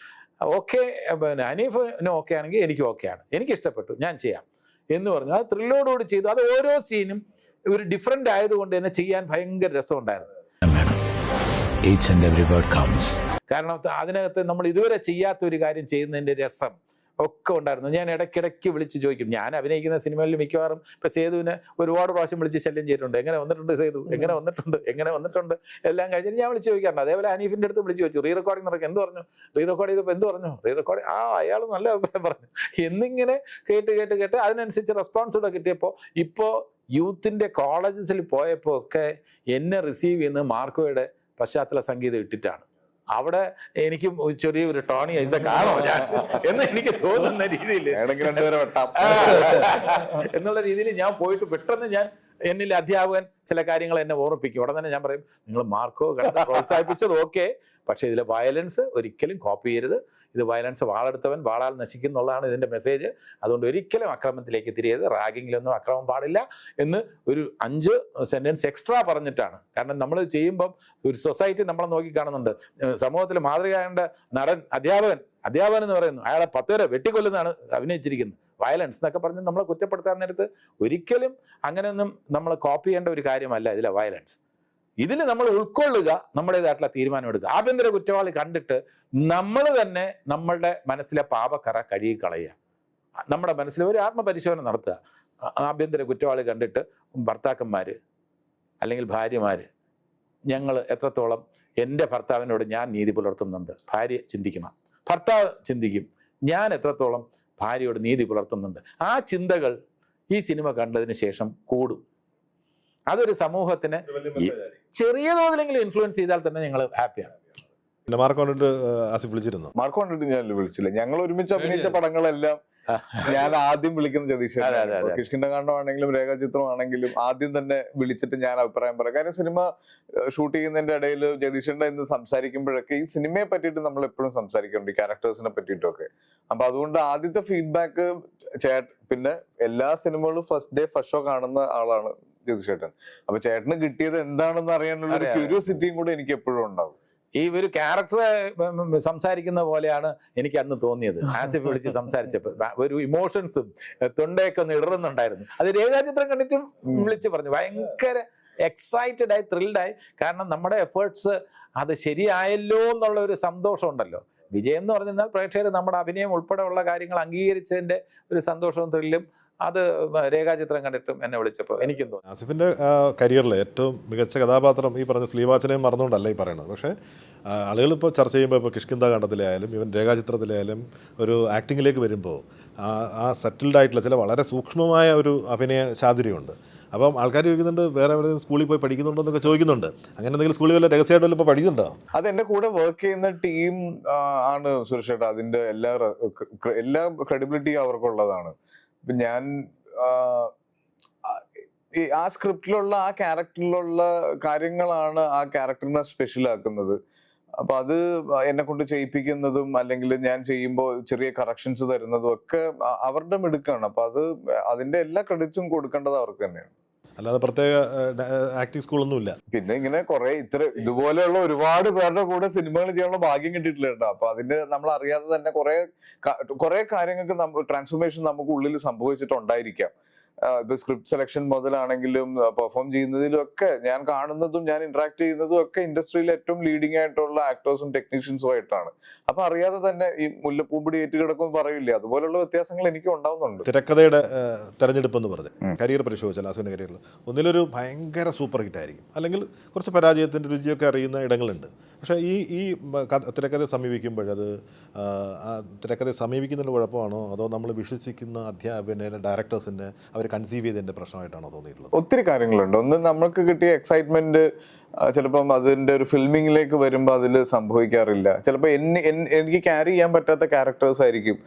ഓക്കെ, പിന്നെ ഹനീഫിന് ഓക്കെ ആണെങ്കിൽ എനിക്ക് ഓക്കെയാണ്, എനിക്ക് ഇഷ്ടപ്പെട്ടു, ഞാൻ ചെയ്യാം എന്ന് പറഞ്ഞു. അത് ത്രില്ലോടുകൂടി ചെയ്തു. അത് ഓരോ സീനും ഒരു ഡിഫറെൻ്റ് ആയതുകൊണ്ട് തന്നെ ചെയ്യാൻ ഭയങ്കര രസമുണ്ടായിരുന്നു. കാരണം അതിനകത്ത് നമ്മൾ ഇതുവരെ ചെയ്യാത്ത ഒരു കാര്യം ചെയ്യുന്നതിൻ്റെ രസം ഒക്കെ ഉണ്ടായിരുന്നു. ഞാൻ ഇടയ്ക്കിടയ്ക്ക് വിളിച്ച് ചോദിക്കും. ഞാൻ അഭിനയിക്കുന്ന സിനിമകളിൽ മിക്കവാറും ഇപ്പം സേതുവിനെ ഒരുപാട് പ്രാവശ്യം വിളിച്ച് ശല്യം ചെയ്തിട്ടുണ്ട്. എങ്ങനെ വന്നിട്ടുണ്ട് സേതു, എങ്ങനെ വന്നിട്ടുണ്ട് എല്ലാം കഴിഞ്ഞിട്ട് ഞാൻ വിളിച്ച് ചോദിക്കാറുണ്ട്. അതേപോലെ ഹനീഫിൻ്റെ അടുത്ത് വിളിച്ച് ചോദിച്ചു, റീ റെക്കോർഡിംഗ് നടക്കും, എന്ത് പറഞ്ഞു, റീ റെക്കോർഡ് ചെയ്തപ്പോൾ എന്ത് പറഞ്ഞു, റീ റെക്കോർഡ് അയാൾ നല്ല അഭിപ്രായം പറഞ്ഞു എന്നിങ്ങനെ കേട്ട് അതിനനുസരിച്ച് റെസ്പോൺസ് കൂടെ കിട്ടിയപ്പോൾ ഇപ്പോൾ യൂത്തിൻ്റെ കോളേജസിൽ പോയപ്പോൾ ഒക്കെ എന്നെ റിസീവ് ചെയ്യുന്നത് മാർക്കോയുടെ പശ്ചാത്തല സംഗീതം ഇട്ടിട്ടാണ്. അവിടെ എനിക്ക് ചെറിയൊരു ടോണി ഐസ കാണോ ഞാൻ എന്ന് എനിക്ക് തോന്നുന്ന രീതിയിൽ എന്നുള്ള രീതിയിൽ ഞാൻ പോയിട്ട് പെട്ടെന്ന് ഞാൻ എന്നിൽ അധ്യാപകൻ ചില കാര്യങ്ങൾ എന്നെ ഓർമ്മിപ്പിക്കും. ഉടനെ തന്നെ ഞാൻ പറയും, നിങ്ങൾ മാർക്കോ കണ്ട് പ്രോത്സാഹിപ്പിച്ചത് ഓക്കെ, പക്ഷെ ഇതിലെ വയലൻസ് ഒരിക്കലും കോപ്പി ചെയ്യരുത്. ഇത് വയലൻസ് വാളെടുത്തവൻ വാളാൽ നശിക്കുന്നുള്ളതാണ് ഇതിൻ്റെ മെസ്സേജ്. അതുകൊണ്ട് ഒരിക്കലും അക്രമത്തിലേക്ക് തിരിയരുത്, റാഗിങ്ങിലൊന്നും അക്രമം പാടില്ല എന്ന് ഒരു 5 സെൻറ്റൻസ് എക്സ്ട്രാ പറഞ്ഞിട്ടാണ്. കാരണം നമ്മൾ ചെയ്യുമ്പം ഒരു സൊസൈറ്റി നമ്മളെ നോക്കി കാണുന്നുണ്ട്. സമൂഹത്തിൽ മാതൃകയാകേണ്ട നടൻ അധ്യാപകൻ എന്ന് പറയുന്നു, അയാളെ 10 പേരെ വെട്ടിക്കൊല്ലുന്നതാണ് അഭിനയിച്ചിരിക്കുന്നത്. വയലൻസ് എന്നൊക്കെ പറഞ്ഞ് നമ്മളെ കുറ്റപ്പെടുത്താൻ നേരത്ത് ഒരിക്കലും അങ്ങനെയൊന്നും നമ്മൾ കോപ്പി ചെയ്യേണ്ട ഒരു കാര്യമല്ല ഇതിലെ വയലൻസ്. ഇതിൽ നമ്മൾ ഉൾക്കൊള്ളുക, നമ്മുടേതായിട്ടുള്ള തീരുമാനം എടുക്കുക. ആഭ്യന്തര കുറ്റവാളി കണ്ടിട്ട് നമ്മൾ തന്നെ നമ്മളുടെ മനസ്സിലെ പാപക്കറ കഴുകി കളയുക. നമ്മുടെ മനസ്സിൽ ഒരു ആത്മപരിശോധന നടത്തുക. ആഭ്യന്തര കുറ്റവാളി കണ്ടിട്ട് ഭർത്താക്കന്മാർ അല്ലെങ്കിൽ ഭാര്യമാർ, ഞങ്ങൾ എത്രത്തോളം എൻ്റെ ഭർത്താവിനോട് ഞാൻ നീതി പുലർത്തുന്നുണ്ട്. ഭാര്യ ചിന്തിക്കണം, ഭർത്താവ് ചിന്തിക്കും, ഞാൻ എത്രത്തോളം ഭാര്യയോട് നീതി പുലർത്തുന്നുണ്ട്. ആ ചിന്തകൾ ഈ സിനിമ കണ്ടതിന് ശേഷം കൂടും. അതൊരു സമൂഹത്തിന് ചെറിയ തോതിലെങ്കിലും ഇൻഫ്ലുവൻസ് ചെയ്താൽ തന്നെ ഞങ്ങൾ ഹാപ്പിയാണ്. പിന്നെ മാർക്ക് കണ്ടിട്ട് ആസിഫ് വിളിച്ചിരുന്നു? മാർക്ക് കണ്ടിട്ട് ഞാൻ വിളിച്ചില്ല. ഞങ്ങൾ ഒരുമിച്ച് അഭിനയിച്ച പടങ്ങളെല്ലാം ഞാൻ ആദ്യം വിളിക്കുന്ന ജതീഷ്. കിഷ്കിന്ധകാണ്ഡമാണെങ്കിലും രേഖാചിത്രമാണെങ്കിലും ആദ്യം തന്നെ വിളിച്ചിട്ട് ഞാൻ അഭിപ്രായം പറയാം. കാരണം സിനിമ ഷൂട്ട് ചെയ്യുന്നതിന്റെ ഇടയിൽ ജതീഷിന്റെ ഇന്ന് സംസാരിക്കുമ്പോഴൊക്കെ ഈ സിനിമയെ പറ്റിയിട്ട് നമ്മൾ എപ്പോഴും സംസാരിക്കാറുണ്ട്, ഈ ക്യാരക്ടേഴ്സിനെ പറ്റിയിട്ടൊക്കെ. അപ്പൊ അതുകൊണ്ട് ആദ്യത്തെ ഫീഡ്ബാക്ക് പിന്നെ എല്ലാ സിനിമകളും ഫസ്റ്റ് ഡേ ഫസ്റ്റ് ഷോ കാണുന്ന ആളാണ് ജതീഷേട്ടൻ. അപ്പൊ ചേട്ടന് കിട്ടിയത് എന്താണെന്ന് അറിയാനുള്ള ഒരു ക്യൂരിയോസിറ്റിയും കൂടെ എനിക്ക് എപ്പോഴും ഉണ്ടാവും. ഈ ഒരു ക്യാരക്ടറെ സംസാരിക്കുന്ന പോലെയാണ് എനിക്ക് അന്ന് തോന്നിയത്. ആസിഫ് വിളിച്ച് സംസാരിച്ചപ്പോൾ ഒരു ഇമോഷൻസും തൊണ്ടയൊക്കെ ഒന്ന് ഇടറുന്നുണ്ടായിരുന്നു. അത് രേഖാചിത്രം കണ്ടിട്ടും വിളിച്ച് പറഞ്ഞു. ഭയങ്കര എക്സൈറ്റഡ് ആയി, ത്രിൽഡായി. കാരണം നമ്മുടെ എഫേർട്സ് അത് ശരിയായല്ലോ എന്നുള്ള ഒരു സന്തോഷം ഉണ്ടല്ലോ. വിജയം എന്ന് പറഞ്ഞാൽ പ്രേക്ഷകർ നമ്മുടെ അഭിനയം ഉൾപ്പെടെയുള്ള കാര്യങ്ങൾ അംഗീകരിച്ചതിൻ്റെ ഒരു സന്തോഷവും ത്രില്ലും അത് രേഖാചിത്രം കണ്ടിട്ടും എന്നെ വിളിച്ചപ്പോൾ എനിക്കും തോന്നി. ആസിഫിൻ്റെ കരിയറിലെ ഏറ്റവും മികച്ച കഥാപാത്രം ഈ പറഞ്ഞ സ്ലീവാച്ചനെയും മറന്നുകൊണ്ടല്ല ഈ പറയുന്നത്. പക്ഷേ ആളുകളിപ്പോൾ ചർച്ച ചെയ്യുമ്പോൾ ഇപ്പോൾ കിഷ്കിന്ധകാണ്ഡത്തിലെ ആയാലും ഇവൻ രേഖാചിത്രത്തിലായാലും ഒരു ആക്ടിങ്ങിലേക്ക് വരുമ്പോൾ ആ സെറ്റിൽഡ് ആയിട്ടുള്ള ചില വളരെ സൂക്ഷ്മമായ ഒരു അഭിനയ ചാതുര്യമുണ്ട്. അപ്പം ആൾക്കാർ ചോദിക്കുന്നുണ്ട് വേറെ എവിടെ സ്കൂളിൽ പോയി പഠിക്കുന്നുണ്ടോ എന്നൊക്കെ ചോദിക്കുന്നുണ്ട്. അങ്ങനെ എന്തെങ്കിലും സ്കൂളിൽ വല്ല രഹസ്യമായിട്ട് വല്ല ഇപ്പോൾ പഠിക്കുന്നുണ്ടോ? അത് എൻ്റെ കൂടെ വർക്ക് ചെയ്യുന്ന ടീം ആണ് സുരേഷേട്ടാ. അതിൻ്റെ എല്ലാ ക്രെഡിബിലിറ്റി അവർക്കുള്ളതാണ്. ഇപ്പം ഞാൻ ആ സ്ക്രിപ്റ്റിലുള്ള ആ ക്യാരക്ടറിലുള്ള കാര്യങ്ങളാണ് ആ ക്യാരക്ടറിനെ സ്പെഷ്യൽ ആക്കുന്നത്. അപ്പൊ അത് എന്നെ കൊണ്ട് ചെയ്യിപ്പിക്കുന്നതും അല്ലെങ്കിൽ ഞാൻ ചെയ്യുമ്പോൾ ചെറിയ കറക്ഷൻസ് തരുന്നതും ഒക്കെ അവരുടെ മിടുക്കാണ്. അപ്പൊ അതിന്റെ എല്ലാ ക്രെഡിറ്റ്സും കൊടുക്കേണ്ടത് അവർക്ക് തന്നെയാണ്. അല്ലാതെ പ്രത്യേക ആക്ടിങ് സ്കൂളൊന്നുമില്ല. പിന്നെ ഇങ്ങനെ ഇതുപോലെയുള്ള ഒരുപാട് പേരുടെ കൂടെ സിനിമകൾ ചെയ്യാനുള്ള ഭാഗ്യം കിട്ടിയിട്ടില്ല കേട്ടോ. അപ്പൊ അതിന്റെ നമ്മൾ അറിയാതെ തന്നെ കുറെ കാര്യങ്ങൾക്ക് ട്രാൻസ്ഫോർമേഷൻ നമുക്ക് ഉള്ളിൽ സംഭവിച്ചിട്ടുണ്ടായിരിക്കാം. ഇപ്പൊ സ്ക്രിപ്റ്റ് സെലക്ഷൻ മുതലാണെങ്കിലും പെർഫോം ചെയ്യുന്നതിലും ഒക്കെ ഞാൻ കാണുന്നതും ഞാൻ ഇന്ററാക്ട് ചെയ്യുന്നതും ഒക്കെ ഇൻഡസ്ട്രിയിൽ ഏറ്റവും ലീഡിംഗ് ആയിട്ടുള്ള ആക്ടേഴ്സും ടെക്നീഷ്യൻസും ആയിട്ടാണ്. അപ്പൊ അറിയാതെ തന്നെ ഈ മുല്ലപ്പൂമ്പടി ഏറ്റുകിടക്കും പറയില്ലേ, അതുപോലുള്ള വ്യത്യാസങ്ങൾ എനിക്ക് ഉണ്ടാവുന്നുണ്ട്. തിരക്കഥയുടെ തെരഞ്ഞെടുപ്പ് എന്ന് പറഞ്ഞ് കരിയർ പരിശോധിച്ചാൽ ആസിഫിൻ്റെ കരിയറിൽ ഒന്നിലൊരു ഭയങ്കര സൂപ്പർ ഹിറ്റ് ആയിരിക്കും, അല്ലെങ്കിൽ കുറച്ച് പരാജയത്തിൻ്റെ രുചിയൊക്കെ അറിയുന്ന ഇടങ്ങളുണ്ട്. പക്ഷേ ഈ തിരക്കഥയെ സമീപിക്കുമ്പോഴത് തിരക്കഥയെ സമീപിക്കുന്നതിൻ്റെ കുഴപ്പമാണോ അതോ നമ്മൾ വിശ്വസിക്കുന്ന അധ്യാപകനെ ഡയറക്ടേഴ്സിൻ്റെ അവർ കൺസീവ് ചെയ്തതിൻ്റെ പ്രശ്നമായിട്ടാണോ തോന്നിയിട്ടുള്ളത്? ഒത്തിരി കാര്യങ്ങളുണ്ട്. ഒന്ന്, നമുക്ക് കിട്ടിയ എക്സൈറ്റ്മെന്റ് ചിലപ്പം അതിന്റെ ഒരു ഫിൽമിങ്ങിലേക്ക് വരുമ്പോൾ അതിൽ സംഭവിക്കാറില്ല. ചിലപ്പോൾ എനിക്ക് ക്യാരി ചെയ്യാൻ പറ്റാത്ത ക്യാരക്ടേഴ്സ് ആയിരിക്കും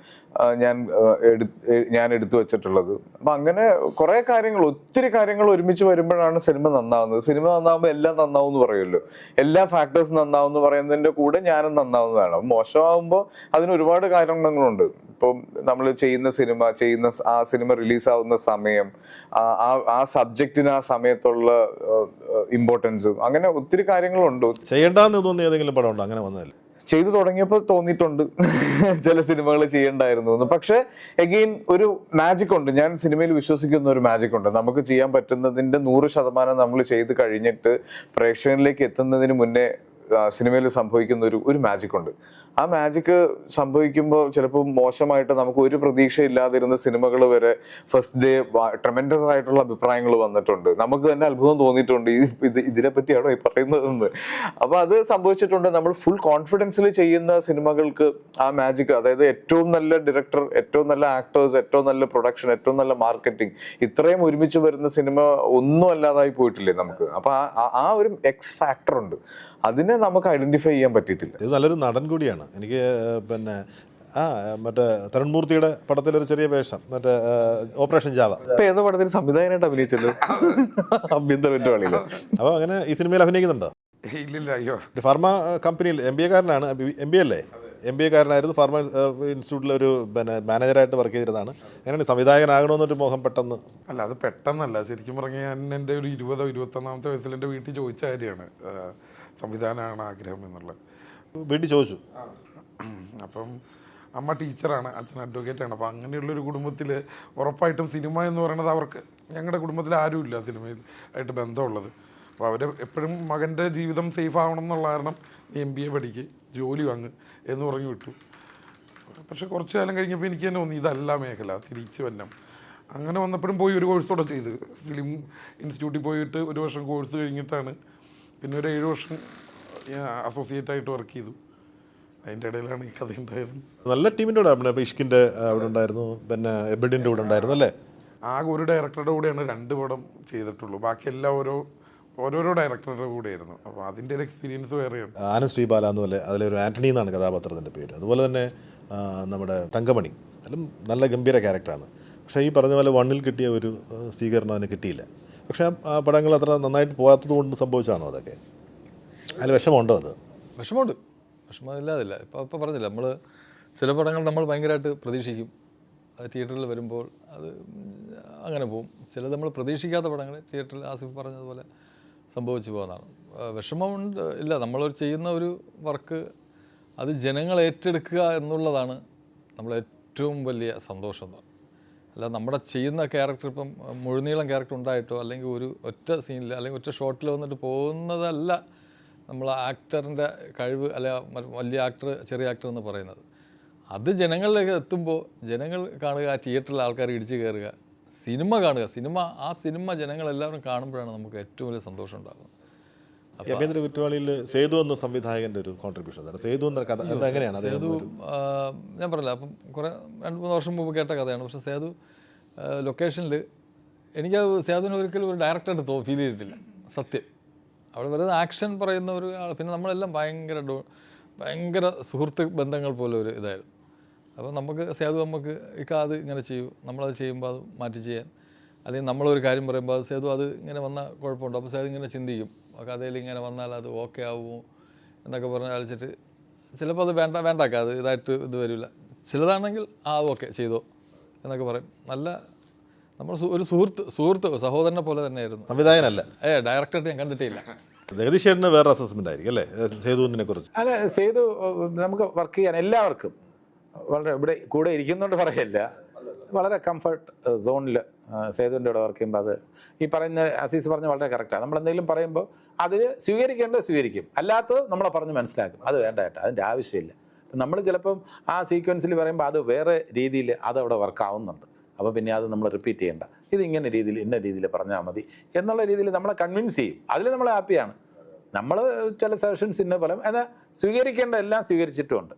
ഞാൻ എടുത്തു വെച്ചിട്ടുള്ളത്. അപ്പൊ അങ്ങനെ കുറെ കാര്യങ്ങൾ, ഒത്തിരി കാര്യങ്ങൾ ഒരുമിച്ച് വരുമ്പോഴാണ് സിനിമ നന്നാവുന്നത്. സിനിമ നന്നാവുമ്പോൾ എല്ലാം നന്നാവും എന്ന് പറയുമല്ലോ, എല്ലാ ഫാക്ടേഴ്സും നന്നാവും എന്ന് പറയുന്നതിന്റെ കൂടെ ഞാനും നന്നാവുന്നതാണ്. മോശമാവുമ്പോൾ അതിന് ഒരുപാട് കാരണങ്ങളുണ്ട്. ഇപ്പം നമ്മൾ ചെയ്യുന്ന ആ സിനിമ റിലീസാവുന്ന സമയം, ആ സബ്ജക്റ്റിന് ആ സമയത്തുള്ള ഇമ്പോർട്ടൻസും, അങ്ങനെ ഒത്തിരി കാര്യങ്ങളുണ്ട്. ചെയ്യേണ്ടെന്ന് തോന്നിയ ഏതെങ്കിലും പടം ഉണ്ടോ അങ്ങനെ വന്നതിൽ? ചെയ്തു തുടങ്ങിയപ്പോൾ തോന്നിയിട്ടുണ്ട് ചില സിനിമകൾ ചെയ്യണ്ടായിരുന്നു എന്ന്. പക്ഷെ എഗെയിൻ ഒരു മാജിക് ഉണ്ട്. ഞാൻ സിനിമയിൽ വിശ്വസിക്കുന്ന ഒരു മാജിക് ഉണ്ട്. നമുക്ക് ചെയ്യാൻ പറ്റുന്നതിന്റെ 100% നമ്മൾ ചെയ്ത് കഴിഞ്ഞിട്ട് പ്രേക്ഷകരിലേക്ക് എത്തുന്നതിന് മുന്നേ സിനിമയിൽ സംഭവിക്കുന്ന ഒരു മാജിക് ഉണ്ട്. ആ മാജിക് സംഭവിക്കുമ്പോൾ ചിലപ്പോൾ മോശമായിട്ട് നമുക്ക് ഒരു പ്രതീക്ഷ ഇല്ലാതിരുന്ന സിനിമകൾ വരെ ഫസ്റ്റ് ഡേ ട്രെമൻഡസ് ആയിട്ടുള്ള അഭിപ്രായങ്ങൾ വന്നിട്ടുണ്ട്. നമുക്ക് തന്നെ അത്ഭുതം തോന്നിയിട്ടുണ്ട്, ഇതിനെ പറ്റിയാണോ ഈ പറയുന്നതെന്ന്. അപ്പൊ അത് സംഭവിച്ചിട്ടുണ്ട്. നമ്മൾ ഫുൾ കോൺഫിഡൻസിൽ ചെയ്യുന്ന സിനിമകൾക്ക് ആ മാജിക്, അതായത് ഏറ്റവും നല്ല ഡയറക്ടർ, ഏറ്റവും നല്ല ആക്ടേഴ്സ്, ഏറ്റവും നല്ല പ്രൊഡക്ഷൻ, ഏറ്റവും നല്ല മാർക്കറ്റിംഗ്, ഇത്രയും ഒരുമിച്ച് വരുന്ന സിനിമ ഒന്നും അല്ലാതായി പോയിട്ടില്ലേ നമുക്ക്. അപ്പൊ ആ ഒരു എക്സ് ഫാക്ടർ ഉണ്ട്, അതിനെ നമുക്ക് ഐഡന്റിഫൈ ചെയ്യാൻ പറ്റിയിട്ടില്ല. ഇത് നല്ലൊരു നടൻ കൂടിയാണ്. എനിക്ക് പിന്നെ മറ്റേ തരുൺമൂർത്തിയുടെ പടത്തിലൊരു ചെറിയ വേഷം, മറ്റേ ഓപ്പറേഷൻ ജാവ. ഇപ്പൊ ഏതോ പടത്തിൽ സംവിധായകനായിട്ട് അഭിനയിച്ചല്ലോ, ആഭ്യന്തര കുറ്റവാളിയില്. അപ്പോൾ അങ്ങനെ ഈ സിനിമയിൽ അഭിനയിക്കുന്നുണ്ടോ? ഇല്ലില്ല. അയ്യോ, ഫാർമ കമ്പനിയിൽ MBA കാരനാണ്. MBA അല്ലേ? MBA കാരനായിരുന്നു. ഫാർമ ഇൻസ്റ്റിറ്റ്യൂട്ടിലൊരു മാനേജറായിട്ട് വർക്ക് ചെയ്തിരുന്നതാണ്. അങ്ങനെയാണ് സംവിധായകനാകണമെന്നൊരു മോഹം പെട്ടെന്ന്? അല്ല, അത് പെട്ടെന്നല്ല. ശരിക്കും പറഞ്ഞാൽ ഞാൻ എൻ്റെ ഒരു 20-21 വയസ്സിൽ എൻ്റെ വീട്ടിൽ ചോദിച്ച കാര്യമാണ്, സംവിധാനമാണ് ആഗ്രഹം എന്നുള്ളത്. വീട്ടിൽ ചോദിച്ചു? അപ്പം അമ്മ ടീച്ചറാണ്, അച്ഛൻ അഡ്വക്കേറ്റാണ്. അപ്പോൾ അങ്ങനെയുള്ളൊരു കുടുംബത്തിൽ ഉറപ്പായിട്ടും സിനിമ എന്ന് പറയുന്നത് ഞങ്ങളുടെ കുടുംബത്തിൽ ആരുമില്ല സിനിമയിൽ ആയിട്ട് ബന്ധമുള്ളത്. അപ്പോൾ അവർ എപ്പോഴും മകൻ്റെ ജീവിതം സേഫ് ആവണം എന്നുള്ള കാരണം MBA പഠിക്ക്, ജോലി വാങ്ങ് എന്ന് പറഞ്ഞു വിട്ടു. പക്ഷെ കുറച്ച് കാലം കഴിഞ്ഞപ്പോൾ എനിക്ക് തന്നെ തോന്നി ഇതല്ല മേഖല, തിരിച്ച് വരണം. അങ്ങനെ വന്നപ്പോഴും പോയി ഒരു കോഴ്സോടെ ചെയ്ത് ഫിലിം ഇൻസ്റ്റിറ്റ്യൂട്ടിൽ പോയിട്ട് 1 വർഷം കോഴ്സ് കഴിഞ്ഞിട്ടാണ് പിന്നെ ഒരു 7 വർഷം അസോസിയേറ്റ് ആയിട്ട് വർക്ക് ചെയ്തു. അതിൻ്റെ ഇടയിലാണ് ഈ കഥ ഉണ്ടായത്. നല്ല ടീമിൻ്റെ കൂടെ അപ്പോൾ ഇഷ്കിൻ്റെ അവിടെ ഉണ്ടായിരുന്നു, പിന്നെ എബിഡിൻ്റെ കൂടെ ഉണ്ടായിരുന്നു അല്ലേ? ആകെ ഒരു ഡയറക്ടറുടെ കൂടെയാണ് 2 പടം ചെയ്തിട്ടുള്ളൂ. ബാക്കി എല്ലാം ഓരോരോ ഡയറക്ടറുടെ കൂടെയായിരുന്നു. അപ്പോൾ അതിൻ്റെ ഒരു എക്സ്പീരിയൻസ് വേറെയാണ്. ആനന്ദ് ശ്രീബാല എന്ന് പോലെ അതിലൊരു ആൻ്റണി എന്നാണ് കഥാപാത്രത്തിൻ്റെ പേര്. അതുപോലെ തന്നെ നമ്മുടെ തങ്കമണി, അതിലും നല്ല ഗംഭീര ക്യാരക്ടറാണ്. പക്ഷേ ഈ പറഞ്ഞ പോലെ 1-ൽ കിട്ടിയ ഒരു സ്വീകരണം അതിന് കിട്ടിയില്ല. പക്ഷേ ആ പടങ്ങൾ അത്ര നന്നായിട്ട് പോകാത്തത് കൊണ്ട് സംഭവിച്ചാണോ അതൊക്കെ? അതിൽ വിഷമമുണ്ടോ? അത് വിഷമമില്ലാതില്ല. ഇപ്പോൾ പറഞ്ഞില്ല, നമ്മൾ ചില പടങ്ങൾ നമ്മൾ ഭയങ്കരമായിട്ട് പ്രതീക്ഷിക്കും, അത് തിയേറ്ററിൽ വരുമ്പോൾ അത് അങ്ങനെ പോവും. ചിലത് നമ്മൾ പ്രതീക്ഷിക്കാത്ത പടങ്ങൾ തിയേറ്ററിൽ ആസിഫ് പറഞ്ഞതുപോലെ സംഭവിച്ചു പോകുന്നതാണ്. വിഷമമുണ്ട് ഇല്ല, നമ്മളൊരു ചെയ്യുന്ന ഒരു വർക്ക് അത് ജനങ്ങൾ ഏറ്റെടുക്കുക എന്നുള്ളതാണ് നമ്മളെ ഏറ്റവും വലിയ സന്തോഷം എന്ന് പറഞ്ഞാൽ. അല്ല നമ്മുടെ ചെയ്യുന്ന ക്യാരക്ടർ ഇപ്പം മുഴുനീളം ക്യാരക്ടർ ഉണ്ടായിട്ടോ അല്ലെങ്കിൽ ഒരു ഒറ്റ സീനിൽ അല്ലെങ്കിൽ ഒറ്റ ഷോട്ടിൽ വന്നിട്ട് പോകുന്നതല്ല നമ്മൾ ആക്ടറിൻ്റെ കഴിവ്, അല്ല വലിയ ആക്ടർ ചെറിയ ആക്ടർ എന്ന് പറയുന്നത്. അത് ജനങ്ങളിലേക്ക് എത്തുമ്പോൾ ജനങ്ങൾ കാണുക, ആ തിയേറ്ററിൽ ആൾക്കാർ ഇടിച്ച് കയറുക, സിനിമ കാണുക, ആ സിനിമ ജനങ്ങളെല്ലാവരും കാണുമ്പോഴാണ് നമുക്ക് ഏറ്റവും വലിയ സന്തോഷം ഉണ്ടാകുന്നത്. അഭ്യന്തര കുറ്റവാളിയിൽ സേതു എന്ന സംവിധായകൻ്റെ ഒരു കോൺട്രിബ്യൂഷൻ. സേതു എന്ന കഥ എങ്ങനെയാണ്? സേതു ഞാൻ പറഞ്ഞില്ല, അപ്പം കുറേ 2-3 വർഷം മുമ്പ് കേട്ട കഥയാണ്. പക്ഷേ സേതു ലൊക്കേഷനിൽ എനിക്കത് സേതുവിന് ഒരിക്കലും ഒരു ഡയറക്ടറായിട്ട് ഫീൽ ചെയ്തിട്ടില്ല സത്യം. അവിടെ വെറുതെ ആക്ഷൻ പറയുന്ന ഒരു ആൾ. പിന്നെ നമ്മളെല്ലാം ഭയങ്കര സുഹൃത്ത് ബന്ധങ്ങൾ പോലെ ഒരു ഇതായിരുന്നു. അപ്പോൾ സേതു നമുക്ക് അത് ഇങ്ങനെ ചെയ്യൂ, നമ്മളത് ചെയ്യുമ്പോൾ അത് മാറ്റി ചെയ്യാൻ, അല്ലെങ്കിൽ നമ്മളൊരു കാര്യം പറയുമ്പോൾ അത് സേതു അത് ഇങ്ങനെ വന്നാൽ കുഴപ്പമുണ്ടോ, അപ്പോൾ സേതു ഇങ്ങനെ ചിന്തിക്കും, കഥയിൽ ഇങ്ങനെ വന്നാൽ അത് ഓക്കെ ആവുമോ എന്നൊക്കെ പറഞ്ഞ് കളിച്ചിട്ട് ചിലപ്പോൾ അത് വേണ്ടാക്കാം, അത് ഇതായിട്ട് ഇത് വരില്ല. ചിലതാണെങ്കിൽ ഓക്കെ ചെയ്തോ എന്നൊക്കെ പറയും. നല്ല നമ്മൾ ഒരു സുഹൃത്ത് സഹോദരനെ പോലെ തന്നെയായിരുന്നു. സംവിധായകനല്ല, ഡയറക്ടറായിട്ട് ഞാൻ കണ്ടിട്ടേ ഇല്ല. ജഗദീഷ് ചേട്ടന് വേറെ അസസ്മെൻ്റ് ആയിരിക്കും അല്ലേ സേതുവിനെ കുറിച്ച്? അല്ല, സേതു നമുക്ക് വർക്ക് ചെയ്യാൻ എല്ലാവർക്കും വളരെ ഇവിടെ കൂടെ ഇരിക്കുന്നതുകൊണ്ട് പറയല്ല, വളരെ കംഫർട്ട് സോണിൽ സേതുവിൻ്റെ കൂടെ വർക്ക് ചെയ്യുമ്പോൾ അത് ഈ പറയുന്ന അസീസ് പറഞ്ഞ വളരെ കറക്റ്റാണ്. നമ്മളെന്തെങ്കിലും പറയുമ്പോൾ അതിൽ സ്വീകരിക്കേണ്ടത് സ്വീകരിക്കും, അല്ലാത്തത് നമ്മളെ പറഞ്ഞ് മനസ്സിലാക്കും. അത് വേണ്ട കേട്ടോ, അതിൻ്റെ ആവശ്യമില്ല. നമ്മൾ ചിലപ്പം ആ സീക്വൻസിൽ പറയുമ്പോൾ അത് വേറെ രീതിയിൽ അതവിടെ വർക്കാവുന്നുണ്ട്, അപ്പോൾ പിന്നെ അത് നമ്മൾ റിപ്പീറ്റ് ചെയ്യേണ്ട, ഇതിങ്ങനെ രീതിയിൽ ഇന്ന രീതിയിൽ പറഞ്ഞാൽ മതി എന്നുള്ള രീതിയിൽ നമ്മളെ കൺവിൻസ് ചെയ്യും. അതിൽ നമ്മൾ ഹാപ്പിയാണ്. നമ്മൾ ചില സെഷൻസ് ഇന്ന പോലെ എന്നാൽ സ്വീകരിക്കേണ്ട എല്ലാം സ്വീകരിച്ചിട്ടുമുണ്ട്,